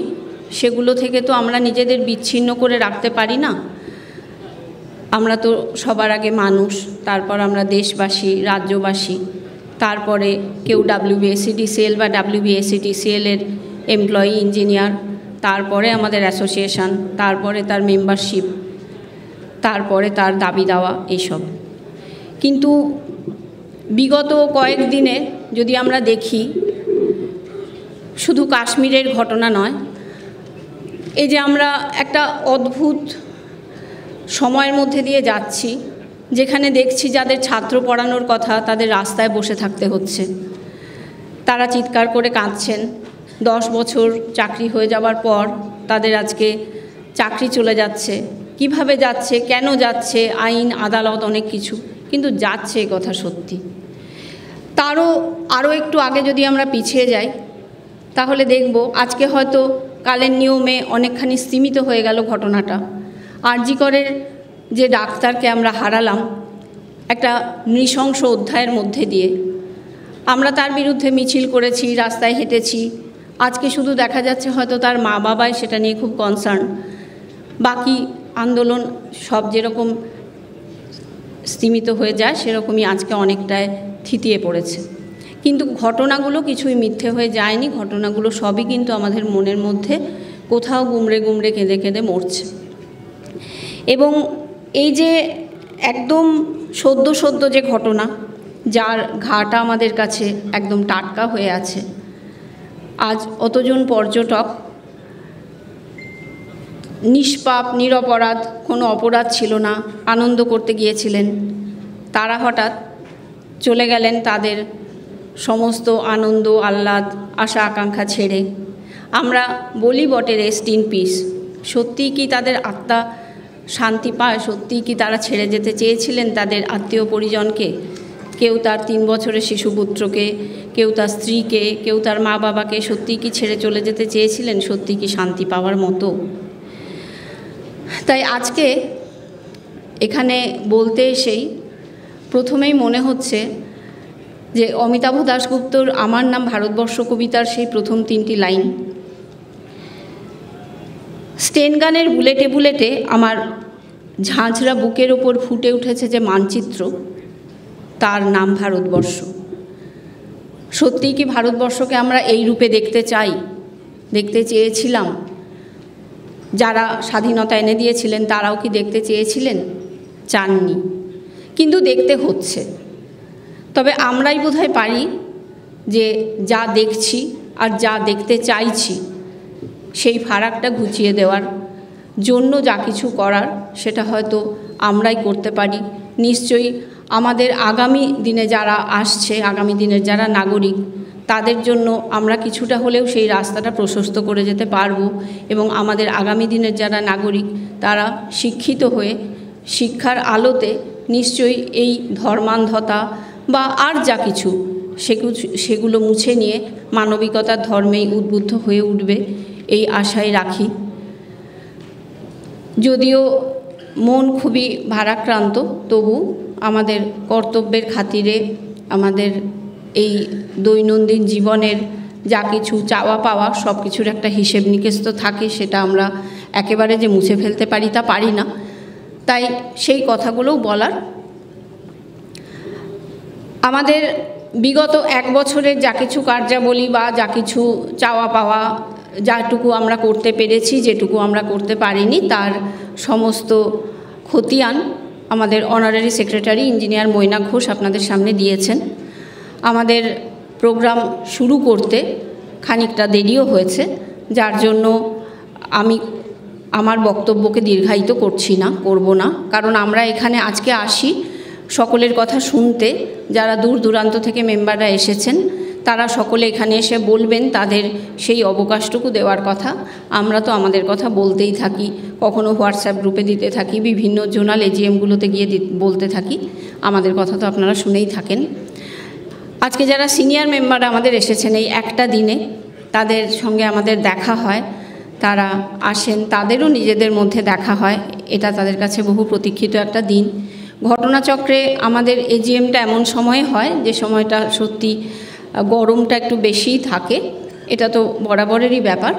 সেগুলো থেকে তো আমরা নিজেদের বিচ্ছিন্ন করে রাখতে পারি না। আমরা তো সবার আগে মানুষ, তারপর আমরা দেশবাসী, রাজ্যবাসী, তারপরে কেউ WBSEDCL বা WBSETCL এর এমপ্লয়ি ইঞ্জিনিয়ার, তারপরে আমাদের অ্যাসোসিয়েশন, তারপরে তার মেম্বারশিপ, তারপরে তার দাবি দাওয়া, এইসব। কিন্তু বিগত কয়েকদিনে যদি আমরা দেখি, শুধু কাশ্মীরের ঘটনা নয়, এই যে আমরা একটা অদ্ভুত সময়ের মধ্যে দিয়ে যাচ্ছি, যেখানে দেখছি যাদের ছাত্র পড়ানোর কথা তাদের রাস্তায় বসে থাকতে হচ্ছে, তারা চিৎকার করে কাঁদছেন। 10 বছর চাকরি হয়ে যাওয়ার পর তাদের আজকে চাকরি চলে যাচ্ছে। কিভাবে যাচ্ছে, কেন যাচ্ছে, আইন আদালত অনেক কিছু, কিন্তু যাচ্ছে, এ কথা সত্যি। আরও একটু আগে যদি আমরা পিছিয়ে যাই, তাহলে দেখব আজকে হয়তো কালের নিয়মে অনেকখানি স্তীমিত হয়ে গেল ঘটনাটা। আরজি করের যে ডাক্তারকে আমরা হারালাম একটা নৃশংস অধ্যায়ের মধ্যে দিয়ে, আমরা তার বিরুদ্ধে মিছিল করেছি, রাস্তায় হেঁটেছি। আজকে শুধু দেখা যাচ্ছে হয়তো তার মা বাবাই সেটা নিয়ে খুব কনসার্ন, বাকি আন্দোলন সব যেরকম স্তীমিত হয়ে যায় সেরকমই আজকে অনেকটায় থিতিয়ে পড়েছে। কিন্তু ঘটনাগুলো কিছুই মিথ্যে হয়ে যায়নি, ঘটনাগুলো সবই কিন্তু আমাদের মনের মধ্যে কোথাও গুমড়ে গুমড়ে কেঁদে কেঁদে মরছে। এবং এই যে একদম সদ্য যে ঘটনা, যার ঘাটা আমাদের কাছে একদম টাটকা হয়ে আছে, আজ অতজন পর্যটক নিষ্পাপ নিরপরাধ, কোনো অপরাধ ছিল না, আনন্দ করতে গিয়েছিলেন, তারা হঠাৎ চলে গেলেন তাদের সমস্ত আনন্দ আহ্লাদ আশা আকাঙ্ক্ষা ছেড়ে। আমরা বলি বটে রেস্ট ইন পিস, সত্যিই কি তাদের আত্মা শান্তি পায়? সত্যিই কি তারা ছেড়ে যেতে চেয়েছিলেন তাদের আত্মীয় পরিজনকে? কেউ তার 3 বছরের শিশুপুত্রকে, কেউ তার স্ত্রীকে, কেউ তার মা বাবাকে সত্যিই কি ছেড়ে চলে যেতে চেয়েছিলেন? সত্যি কি শান্তি পাওয়ার মতো? তাই আজকে এখানে বলতে এসেই প্রথমেই মনে হচ্ছে যে অমিতাভ দাশগুপ্তর আমার নাম ভারতবর্ষ কবিতার সেই প্রথম 3টি লাইন, স্টেন গানের বুলেটে বুলেটে আমার ঝাঁঝরা বুকের ওপর ফুটে উঠেছে যে মানচিত্র, তার নাম ভারতবর্ষ। সত্যিই কি ভারতবর্ষকে আমরা এই রূপে দেখতে চাই, দেখতে চেয়েছিলাম? যারা স্বাধীনতা এনে দিয়েছিলেন তারাও কি দেখতে চেয়েছিলেন? চাননি, কিন্তু দেখতে হচ্ছে। তবে আমরাই বোধহয় পারি যে যা দেখছি আর যা দেখতে চাইছি সেই ফারাকটা ঘুচিয়ে দেওয়ার জন্য যা কিছু করার সেটা হয়তো আমরাই করতে পারি। নিশ্চয়ই আমাদের আগামী দিনে যারা আসছে, আগামী দিনের যারা নাগরিক, তাদের জন্য আমরা কিছুটা হলেও সেই রাস্তাটা প্রশস্ত করে যেতে পারবো। এবং আমাদের আগামী দিনের যারা নাগরিক তারা শিক্ষিত হয়ে শিক্ষার আলোতে নিশ্চয়ই এই ধর্মান্ধতা বা আর যা কিছু সেগুলো মুছে নিয়ে মানবিকতার ধর্মেই উদ্বুদ্ধ হয়ে উঠবে, এই আশাই রাখি। যদিও মন খুবই ভারাক্রান্ত, তবু আমাদের কর্তব্যের খাতিরে আমাদের এই দৈনন্দিন জীবনের যা কিছু চাওয়া পাওয়া সব কিছুর একটা হিসেব নিকেশ তো থাকে, সেটা আমরা একেবারে যে মুছে ফেলতে পারি তা পারি না। তাই সেই কথাগুলোও বলার। আমাদের বিগত 1 বছরের যা কিছু কার্যাবলী বা যা কিছু চাওয়া পাওয়া, যাটুকু আমরা করতে পেরেছি, যেটুকু আমরা করতে পারিনি, তার সমস্ত খতিয়ান আমাদের honorary secretary engineer Mainak Ghosh আপনাদের সামনে দিয়েছেন। আমাদের প্রোগ্রাম শুরু করতে খানিকটা দেরিও হয়েছে, যার জন্য আমি আমার বক্তব্যকে দীর্ঘায়িত করব না, কারণ আমরা এখানে আজকে আসি সকলের কথা শুনতে। যারা দূর দূরান্ত থেকে মেম্বাররা এসেছেন তারা সকলে এখানে এসে বলবেন, তাদের সেই অবকাশটুকু দেওয়ার কথা। আমরা তো আমাদের কথা বলতেই থাকি, কখনো হোয়াটসঅ্যাপ গ্রুপে দিতে থাকি, বিভিন্ন জোনাল এজিএমগুলোতে গিয়ে বলতে থাকি, আমাদের কথা তো আপনারা শুনেই থাকেন। আজকে যারা সিনিয়র মেম্বার আমাদের এসেছেন এই একটা দিনে, তাদের সঙ্গে আমাদের দেখা হয়, তারা আসেন, তাদেরও নিজেদের মধ্যে দেখা হয়, এটা তাদের কাছে বহু প্রতীক্ষিত একটা দিন। ঘটনাচক্রে আমাদের এজিএমটা এমন সময়ে হয় যে সময়টা সত্যি গরমটা একটু বেশিই থাকে, এটা তো বরাবরেরই ব্যাপার।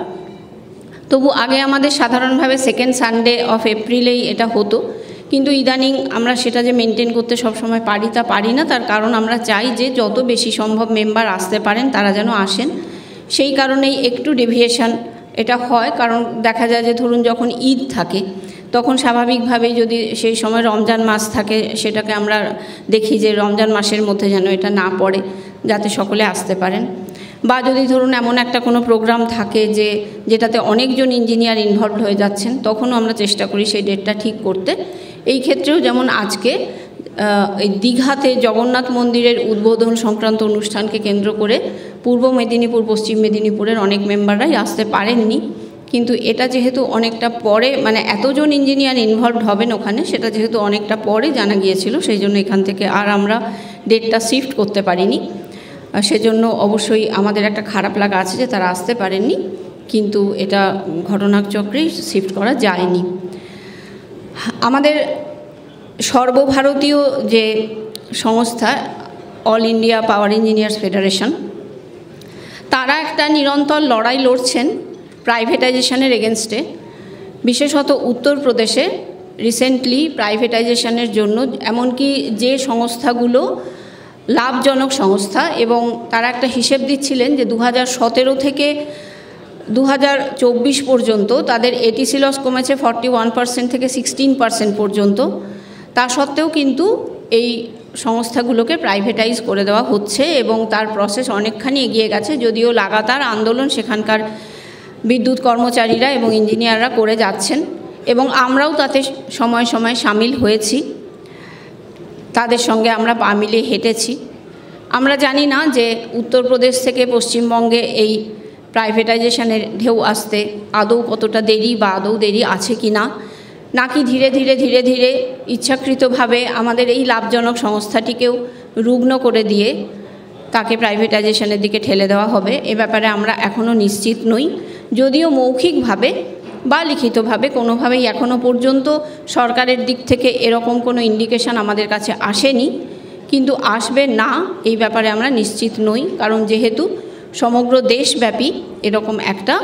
তবু আগে আমাদের সাধারণভাবে সেকেন্ড সানডে অফ এপ্রিলেই এটা হতো, কিন্তু ইদানিং আমরা সেটা যে মেনটেন করতে সবসময় পারি তা পারি না। তার কারণ আমরা চাই যে যত বেশি সম্ভব মেম্বার আসতে পারেন তারা যেন আসেন, সেই কারণেই একটু ডেভিয়েশন এটা হয়। কারণ দেখা যায় যে ধরুন যখন ঈদ থাকে তখন স্বাভাবিকভাবেই যদি সেই সময় রমজান মাস থাকে, সেটাকে আমরা দেখি যে রমজান মাসের মধ্যে যেন এটা না পড়ে, যাতে সকলে আসতে পারেন। বা যদি ধরুন এমন একটা কোনো প্রোগ্রাম থাকে যেটাতে অনেকজন ইঞ্জিনিয়ার ইনভলভড হয়ে যাচ্ছেন, তখনও আমরা চেষ্টা করি সেই ডেটটা ঠিক করতে। এই ক্ষেত্রেও যেমন আজকে এই দীঘাতে জগন্নাথ মন্দিরের উদ্বোধন সংক্রান্ত অনুষ্ঠানকে কেন্দ্র করে পূর্ব মেদিনীপুর, পশ্চিম মেদিনীপুরের অনেক মেম্বাররাই আসতে পারেননি, কিন্তু এটা যেহেতু অনেকটা পরে, মানে এতজন ইঞ্জিনিয়ার ইনভলভড হবেন ওখানে, সেটা যেহেতু অনেকটা পরে জানা গিয়েছিল, সেই জন্য এখান থেকে আর আমরা ডেটটা শিফট করতে পারিনি। সেজন্য অবশ্যই আমাদের একটা খারাপ লাগা আছে যে তারা আসতে পারেননি, কিন্তু এটা ঘটনাচক্রেই শিফট করা যায়নি। আমাদের সর্বভারতীয় যে সংস্থা অল ইন্ডিয়া পাওয়ার ইঞ্জিনিয়ার্স ফেডারেশন, তারা একটা নিরন্তর লড়াই লড়ছেন প্রাইভেটাইজেশনের এগেনস্টে। বিশেষত উত্তরপ্রদেশে রিসেন্টলি প্রাইভেটাইজেশনের জন্য এমনকি যে সংস্থাগুলো লাভজনক সংস্থা, এবং তারা একটা হিসেব দিচ্ছিলেন যে 2017 থেকে 2024 পর্যন্ত তাদের এটিসি লস কমেছে 41% থেকে 16% পর্যন্ত। তা সত্ত্বেও কিন্তু এই সংস্থাগুলোকে প্রাইভেটাইজ করে দেওয়া হচ্ছে এবং তার প্রসেস অনেকখানি এগিয়ে গেছে, যদিও লাগাতার আন্দোলন সেখানকার বিদ্যুৎ কর্মচারীরা এবং ইঞ্জিনিয়াররা করে যাচ্ছেন, এবং আমরাও তাতে সময় সময় সামিল হয়েছি, তাদের সঙ্গে আমরা পা মিলিয়ে হেঁটেছি। আমরা জানি না যে উত্তরপ্রদেশ থেকে পশ্চিমবঙ্গে এই প্রাইভেটাইজেশনের ঢেউ আসতে আদৌ কতটা দেরি বা আদৌ দেরি আছে কি না, নাকি ধীরে ধীরে ধীরে ধীরে ইচ্ছাকৃতভাবে আমাদের এই লাভজনক সংস্থাটিকেও রুগ্ন করে দিয়ে তাকে প্রাইভেটাইজেশনের দিকে ঠেলে দেওয়া হবে, এ ব্যাপারে আমরা এখনও নিশ্চিত নই। যদিও মৌখিকভাবে বা লিখিতভাবে কোনোভাবেই এখনও পর্যন্ত সরকারের দিক থেকে এরকম কোনো ইন্ডিকেশন আমাদের কাছে আসেনি, কিন্তু আসবে না এই ব্যাপারে আমরা নিশ্চিত নই, কারণ যেহেতু সমগ্র দেশব্যাপী এরকম একটা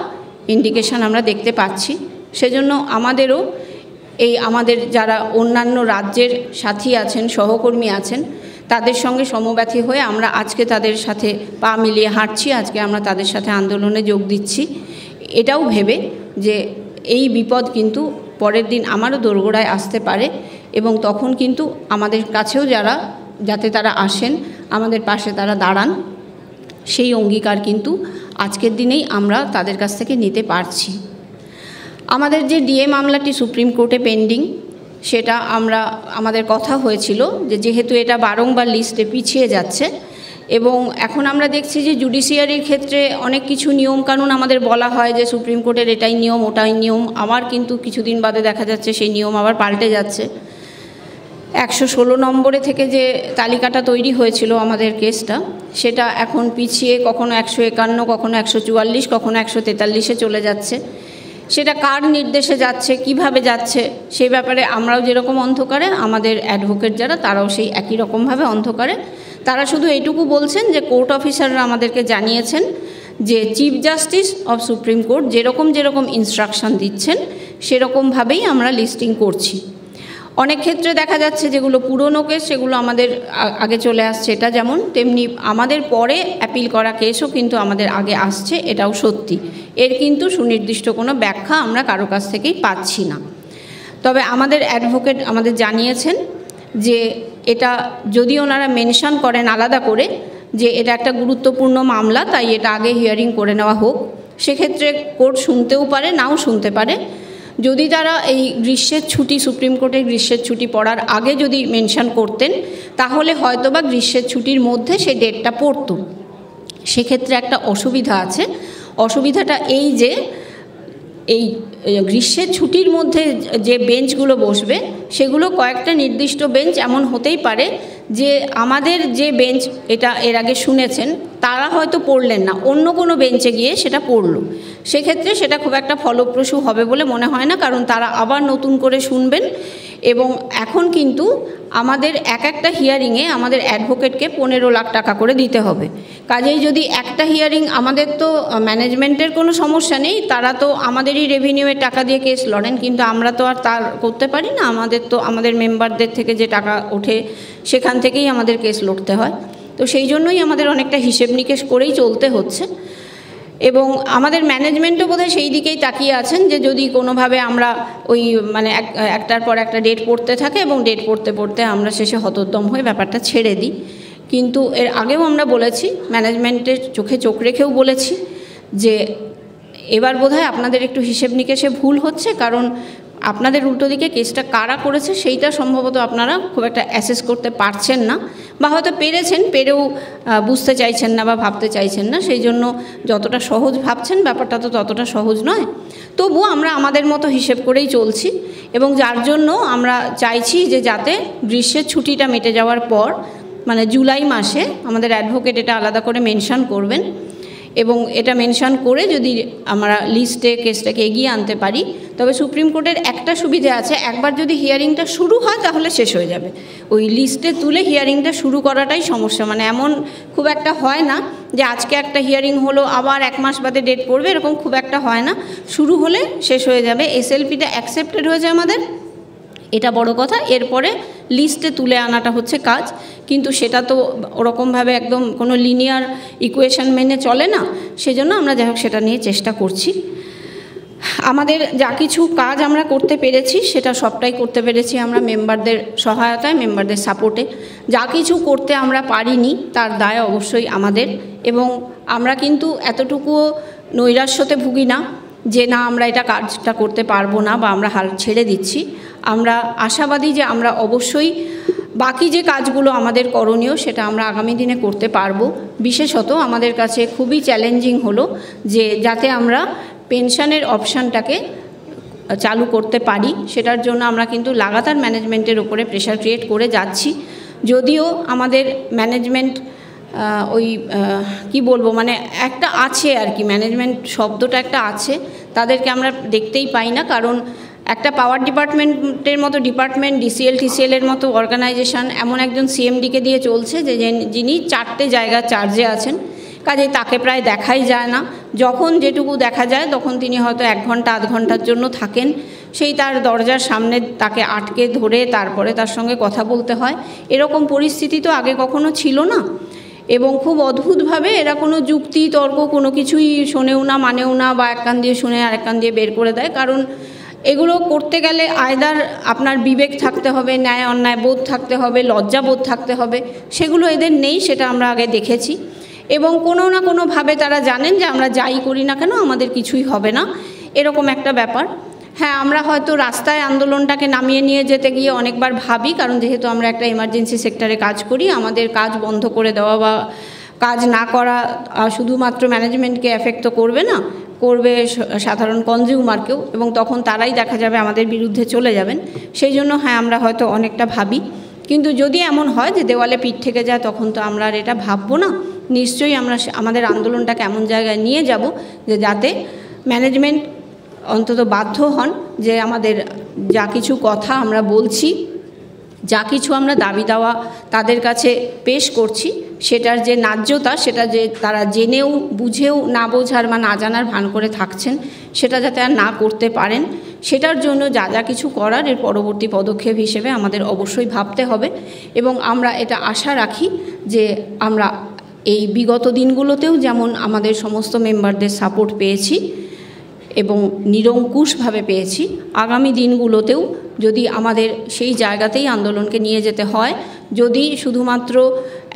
ইন্ডিকেশন আমরা দেখতে পাচ্ছি। সেজন্য আমাদেরও আমাদের যারা অন্যান্য রাজ্যের সাথী আছেন, সহকর্মী আছেন, তাদের সঙ্গে সমব্যথী হয়ে আমরা আজকে তাদের সাথে পা মিলিয়ে হাঁটছি, আজকে আমরা তাদের সাথে আন্দোলনে যোগ দিচ্ছি, এটাও ভেবে যে এই বিপদ কিন্তু পরের দিন আমারও দোরগোড়ায় আসতে পারে, এবং তখন কিন্তু আমাদের কাছেও যাতে তারা আসেন, আমাদের পাশে তারা দাঁড়ান, সেই অঙ্গীকার কিন্তু আজকের দিনেই আমরা তাদের কাছ থেকে নিতে পারছি। আমাদের যে ডিএ মামলাটি সুপ্রিম কোর্টে পেন্ডিং, সেটা আমাদের কথা হয়েছিল যে যেহেতু এটা বারংবার লিস্টে পিছিয়ে যাচ্ছে, এবং এখন আমরা দেখছি যে জুডিশিয়ারির ক্ষেত্রে অনেক কিছু নিয়মকানুন আমাদের বলা হয় যে সুপ্রিম কোর্টের এটাই নিয়ম ওটাই নিয়ম, আবার কিন্তু কিছুদিন বাদে দেখা যাচ্ছে সেই নিয়ম আবার পাল্টে যাচ্ছে। 116 নম্বরে থেকে যে তালিকাটা তৈরি হয়েছিল আমাদের কেসটা, সেটা এখন পিছিয়ে কখনো 151, কখনো 144, কখনো 143-এ চলে যাচ্ছে। সেটা কার নির্দেশে যাচ্ছে, কিভাবে যাচ্ছে, সেই ব্যাপারে আমরাও যেরকম অন্ধকারে, আমাদের অ্যাডভোকেট যারা তারাও সেই একই রকমভাবে অন্ধকারে। তারা শুধু এইটুকু বলছেন যে কোর্ট অফিসাররা আমাদেরকে জানিয়েছেন যে chief justice of supreme court যেরকম যেরকম ইনস্ট্রাকশন দিচ্ছেন সেরকমভাবেই আমরা লিস্টিং করছি। অনেক ক্ষেত্রে দেখা যাচ্ছে যেগুলো পুরনো কেস সেগুলো আমাদের আগে চলে আসছে, এটা যেমন, তেমনি আমাদের পরে অ্যাপিল করা কেসও কিন্তু আমাদের আগে আসছে, এটাও সত্যি। এর কিন্তু সুনির্দিষ্ট কোনো ব্যাখ্যা আমরা কারো কাছ থেকেই পাচ্ছি না। তবে আমাদের অ্যাডভোকেট আমাদের জানিয়েছেন যে এটা যদি ওনারা মেনশন করেন আলাদা করে যে এটা একটা গুরুত্বপূর্ণ মামলা, তাই এটা আগে হিয়ারিং করে নেওয়া হোক, সেক্ষেত্রে কোর্ট শুনতেও পারে, নাও শুনতে পারে। যদি তারা এই গ্রীষ্মের ছুটি, সুপ্রিম কোর্টের গ্রীষ্মের ছুটি পড়ার আগে যদি মেনশন করতেন, তাহলে হয়তোবা গ্রীষ্মের ছুটির মধ্যে সেই ডেটটা পড়তো। সেক্ষেত্রে একটা অসুবিধা আছে। অসুবিধাটা এই যে এই গ্রীষ্মের ছুটির মধ্যে যে বেঞ্চগুলো বসবে সেগুলো কয়েকটা নির্দিষ্ট বেঞ্চ এমন হতেই পারে যে আমাদের যে বেঞ্চ এটা এর আগে শুনেছেন তারা হয়তো পড়লেন না, অন্য কোনো বেঞ্চে গিয়ে সেটা পড়ল। সেক্ষেত্রে সেটা খুব একটা ফলপ্রসূ হবে বলে মনে হয় না, কারণ তারা আবার নতুন করে শুনবেন। এবং এখন কিন্তু আমাদের একটা হিয়ারিংয়ে আমাদের অ্যাডভোকেটকে 15 লাখ টাকা করে দিতে হবে। কাজেই যদি একটা হিয়ারিং, আমাদের তো ম্যানেজমেন্টের কোনো সমস্যা নেই, তারা তো আমাদেরই রেভিনিউয়ের টাকা দিয়ে কেস লড়েন, কিন্তু আমরা তো আর তার করতে পারি না। আমাদের মেম্বারদের থেকে যে টাকা ওঠে সেখান থেকেই আমাদের কেস লড়তে হয়। তো সেই জন্যই আমাদের অনেকটা হিসেব নিকেশ করেই চলতে হচ্ছে। এবং আমাদের ম্যানেজমেন্টও বোধহয় সেই দিকেই তাকিয়ে আছেন যে যদি কোনোভাবে আমরা ওই একটার পর একটা ডেট পড়তে থাকে এবং ডেট পড়তে পড়তে আমরা শেষে হতোদ্যম হয়ে ব্যাপারটা ছেড়ে দিই। কিন্তু এর আগেও আমরা বলেছি, ম্যানেজমেন্টের চোখে চোখ রেখেও বলেছি যে এবার বোধহয় আপনাদের একটু হিসেব নিকেশে ভুল হচ্ছে, কারণ আপনাদের উল্টো দিকে কেসটা কারা করেছে সেইটা সম্ভবত আপনারা খুব একটা অ্যাসেস করতে পারছেন না, বা হয়তো পেরেও বুঝতে চাইছেন না বা ভাবতে চাইছেন না। সেই জন্য যতটা সহজ ভাবছেন ব্যাপারটা তো ততটা সহজ নয়। তবুও আমরা আমাদের মতো হিসেব করেই চলছি, এবং যার জন্য আমরা চাইছি যে যাতে গ্রীষ্মের ছুটিটা মিটে যাওয়ার পর মানে জুলাই মাসে আমাদের অ্যাডভোকেট এটা আলাদা করে মেনশন করবেন এবং এটা মেনশন করে যদি আমরা লিস্টে কেসটাকে এগিয়ে আনতে পারি, তবে সুপ্রিম কোর্টের একটা সুবিধা আছে, একবার যদি হিয়ারিংটা শুরু হয় তাহলে শেষ হয়ে যাবে। ওই লিস্টে তুলে হিয়ারিংটা শুরু করাটাই সমস্যা, মানে এমন খুব একটা হয় না যে আজকে একটা হিয়ারিং হলো আবার 1 মাস বাদে ডেট পড়বে, এরকম খুব একটা হয় না, শুরু হলে শেষ হয়ে যাবে। এসএলপিটা অ্যাকসেপ্টেড হয়েছে আমাদের, এটা বড় কথা। এরপরে লিস্টে তুলে আনাটা হচ্ছে কাজ, কিন্তু সেটা তো ওরকমভাবে একদম কোনো লিনিয়ার ইকুয়েশন মেনে চলে না, সেজন্য আমরা যাই হোক সেটা নিয়ে চেষ্টা করছি। আমাদের যা কিছু কাজ আমরা করতে পেরেছি সেটা সবটাই করতে পেরেছি আমরা মেম্বারদের সহায়তায়, মেম্বারদের সাপোর্টে। যা কিছু করতে আমরা পারিনি তার দায় অবশ্যই আমাদের, এবং আমরা কিন্তু এতটুকুও নৈরাশ্যতে ভুগি না যে না আমরা এটা কাজটা করতে পারবো না বা আমরা হাল ছেড়ে দিচ্ছি। আমরা আশাবাদী যে আমরা অবশ্যই বাকি যে কাজগুলো আমাদের করণীয় সেটা আমরা আগামী দিনে করতে পারবো। বিশেষত আমাদের কাছে খুবই চ্যালেঞ্জিং হলো যে যাতে আমরা পেনশনের অপশানটাকে চালু করতে পারি, সেটার জন্য আমরা কিন্তু লাগাতার ম্যানেজমেন্টের উপরে প্রেশার ক্রিয়েট করে যাচ্ছি। যদিও আমাদের ম্যানেজমেন্ট ওই কি বলবো, মানে একটা আছে আর কি, ম্যানেজমেন্ট শব্দটা একটা আছে, তাদেরকে আমরা দেখতেই পাই না। কারণ একটা পাওয়ার ডিপার্টমেন্টের মতো ডিপার্টমেন্ট, ডিসিএল টিসিএলের মতো অর্গানাইজেশন এমন একজন সিএমডিকে দিয়ে চলছে যে যিনি 4টে জায়গা চার্জে আছেন, কাজে তাকে প্রায় দেখাই যায় না। যখন যেটুকু দেখা যায় তখন তিনি হয়তো 1 ঘন্টা 8 ঘন্টার জন্য থাকেন, সেই তার দরজার সামনে তাকে আটকে ধরে তারপরে তার সঙ্গে কথা বলতে হয়। এরকম পরিস্থিতি তো আগে কখনো ছিল না, এবং খুব অদ্ভুতভাবে এরা কোনো যুক্তি তর্ক কোনো কিছুই শোনেও না, মানেও না, বা এক কান দিয়ে শুনে আরেক কান দিয়ে বের করে দেয়। কারণ এগুলো করতে গেলে আয়দার আপনার বিবেক থাকতে হবে, ন্যায় অন্যায় বোধ থাকতে হবে, লজ্জা বোধ থাকতে হবে, সেগুলো এদের নেই, সেটা আমরা আগে দেখেছি। এবং কোনো না কোনোভাবে তারা জানেন যে আমরা যাই করি না কেন আমাদের কিছুই হবে না, এরকম একটা ব্যাপার। হ্যাঁ, আমরা হয়তো রাস্তায় আন্দোলনটাকে নামিয়ে নিয়ে যেতে গিয়ে অনেকবার ভাবি, কারণ যেহেতু আমরা একটা এমার্জেন্সি সেক্টরে কাজ করি, আমাদের কাজ বন্ধ করে দেওয়া বা কাজ না করা শুধুমাত্র ম্যানেজমেন্টকে এফেক্ট করবে না, করবে সাধারণ কনজিউমারকেও, এবং তখন তারাই দেখা যাবে আমাদের বিরুদ্ধে চলে যাবেন। সেই জন্য হ্যাঁ, আমরা হয়তো অনেকটা ভাবি, কিন্তু যদি এমন হয় যে দেওয়ালে পিঠ থেকে যায় তখন তো আমরা আর এটা ভাববো না। নিশ্চয়ই আমরা আমাদের আন্দোলনটাকে এমন জায়গায় নিয়ে যাব যে যাতে ম্যানেজমেন্ট অন্তত বাধ্য হন যে আমাদের যা কিছু কথা আমরা বলছি, যা কিছু আমরা দাবি দাওয়া তাদের কাছে পেশ করছি, সেটার যে ন্যায্যতা, সেটা যে তারা জেনেও বুঝেও না বোঝার বা না জানার ভান করে থাকছেন, সেটা যাতে আর না করতে পারেন, সেটার জন্য যা যা কিছু করার এর পরবর্তী পদক্ষেপ হিসেবে আমাদের অবশ্যই ভাবতে হবে। এবং আমরা এটা আশা রাখি যে আমরা এই বিগত দিনগুলোতেও যেমন আমাদের সমস্ত মেম্বারদের সাপোর্ট পেয়েছি এবং নিরঙ্কুশভাবে পেয়েছি, আগামী দিনগুলোতেও যদি আমাদের সেই জায়গাতেই আন্দোলনকে নিয়ে যেতে হয়, যদি শুধুমাত্র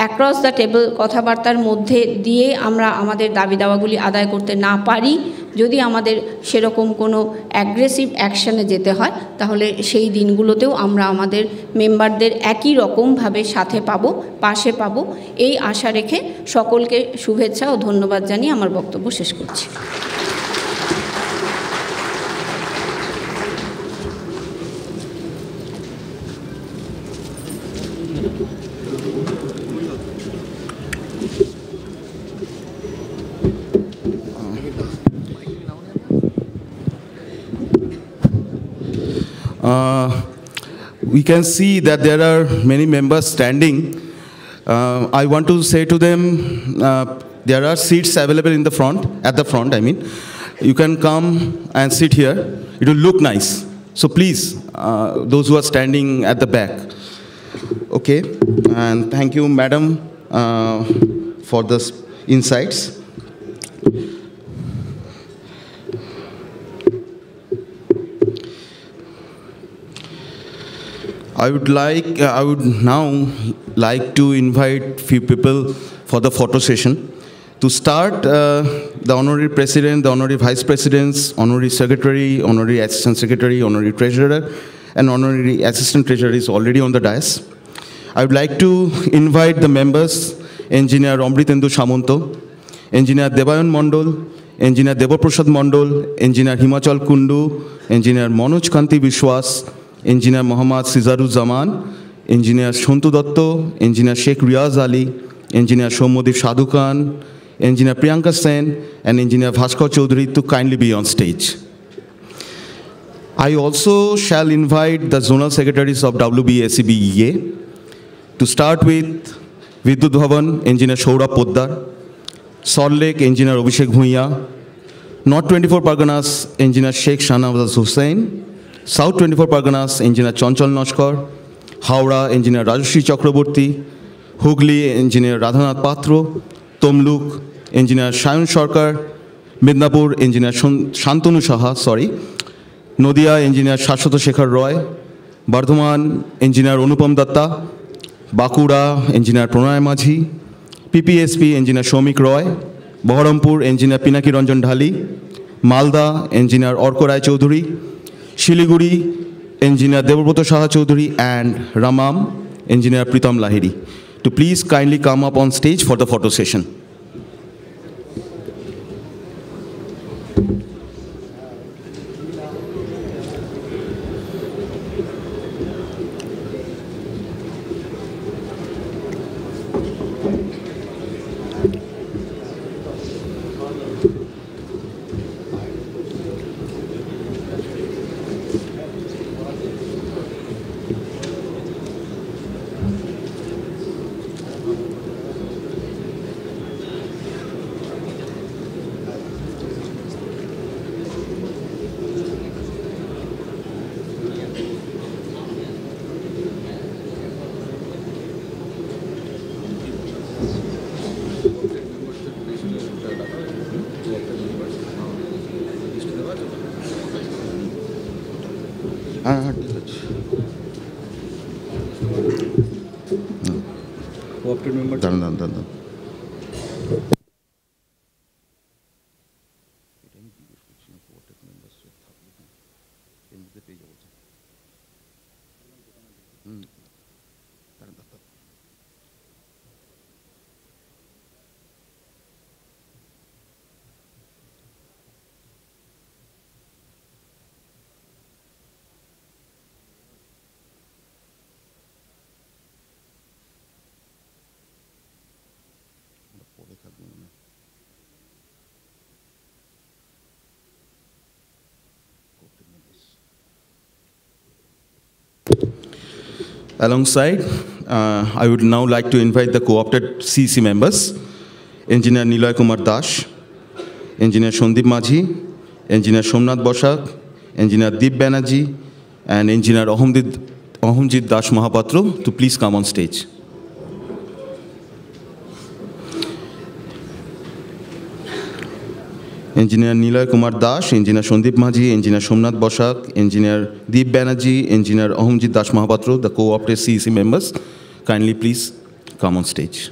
অ্যাক্রস দ্য টেবল কথাবার্তার মধ্যে দিয়ে আমরা আমাদের দাবি দাওয়াগুলি আদায় করতে না পারি, যদি আমাদের সেরকম কোনো অ্যাগ্রেসিভ অ্যাকশানে যেতে হয়, তাহলে সেই দিনগুলোতেও আমরা আমাদের মেম্বারদের একই রকমভাবে সাথে পাবো, পাশে পাবো, এই আশা রেখে সকলকে শুভেচ্ছা ও ধন্যবাদ জানিয়ে আমার বক্তব্য শেষ করছি। We can see that there are many members standing. I want to say to them, there are seats available in the front, at the front, I mean. You can come and sit here. It will look nice. So please, those who are standing at the back. Okay, and thank you, madam, for the insights. I would now like to invite few people for the photo session. To start, the Honorary President, the Honorary Vice Presidents, Honorary Secretary, Honorary Assistant Secretary, Honorary Treasurer, and Honorary Assistant Treasurer is already on the dais. I would like to invite the members, Engineer Amritendu Samonto, Engineer Debayan Mondol, Engineer Debaprasad Mondol, Engineer Himachal Kundu, Engineer Manoj Kanti Vishwas, Engineer Mohammad Sizaruzzaman, Engineer Shontu Datto, Engineer Sheikh Riaz Ali, Engineer Shomodip Sadhu Khan, Engineer Priyanka Sen, and Engineer Bhaskar Chaudhary to kindly be on stage. I also shall invite the zonal secretaries of WBSCB-EA to start with Vidyut Bhavan, Engineer Saurabh Poddar, Salt Lake, Engineer Abhishek Bhuiya, North 24 Parganas, Engineer Sheikh Shahnawaz Hussain, South 24 Parganas, Engineer Chanchal Noshkar, Howrah, Engineer Rajashri Chakraborty, Hooghly, Engineer Radhanath Patro, Tomluk, Engineer Shayan Sarkar, Midnapur, Engineer Shantanu Saha, Nodia, Engineer Shashwat Shekhar Roy, Bardhaman, Engineer Anupam Datta, Bakura, Engineer Pranay Majhi, PPSP, Engineer Shomik Roy, Baharampur, Engineer Pinaki Ranjan Dhali, Malda, Engineer Orko Rai Chaudhary, Shiliguri, Engineer Debabrata Saha Chaudhary, and Ramam, Engineer Pritam Lahiri, to please kindly come up on stage for the photo session. Co-opted member. Done. Alongside, I would now like to invite the co-opted CEC members, Engineer Niloy Kumar Dash, Engineer Shondip Majhi, Engineer Somnath Bosak, Engineer Deep Banerjee, and Engineer Ahomjit Das Mahapatro to please come on stage. Engineer Niloy Kumar Dash, Engineer Shondip Majhi, Engineer Somnath Bosak, Engineer Deep Banerjee, Engineer Ahomjit Das Mahapatro, the co-opted CEC members, kindly please come on stage.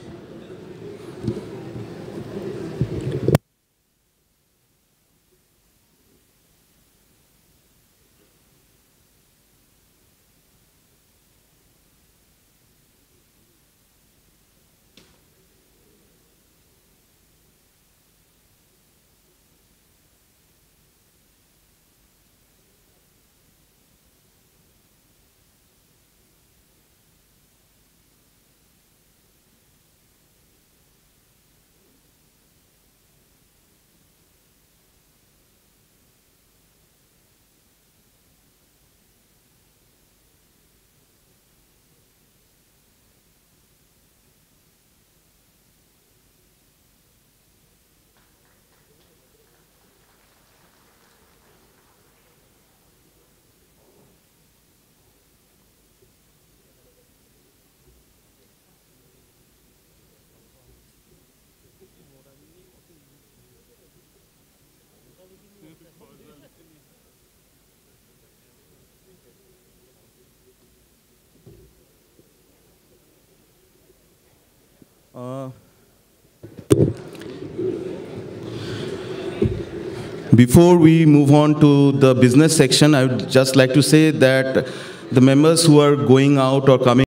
Before we move on to the business section, I would just like to say that the members who are going out or coming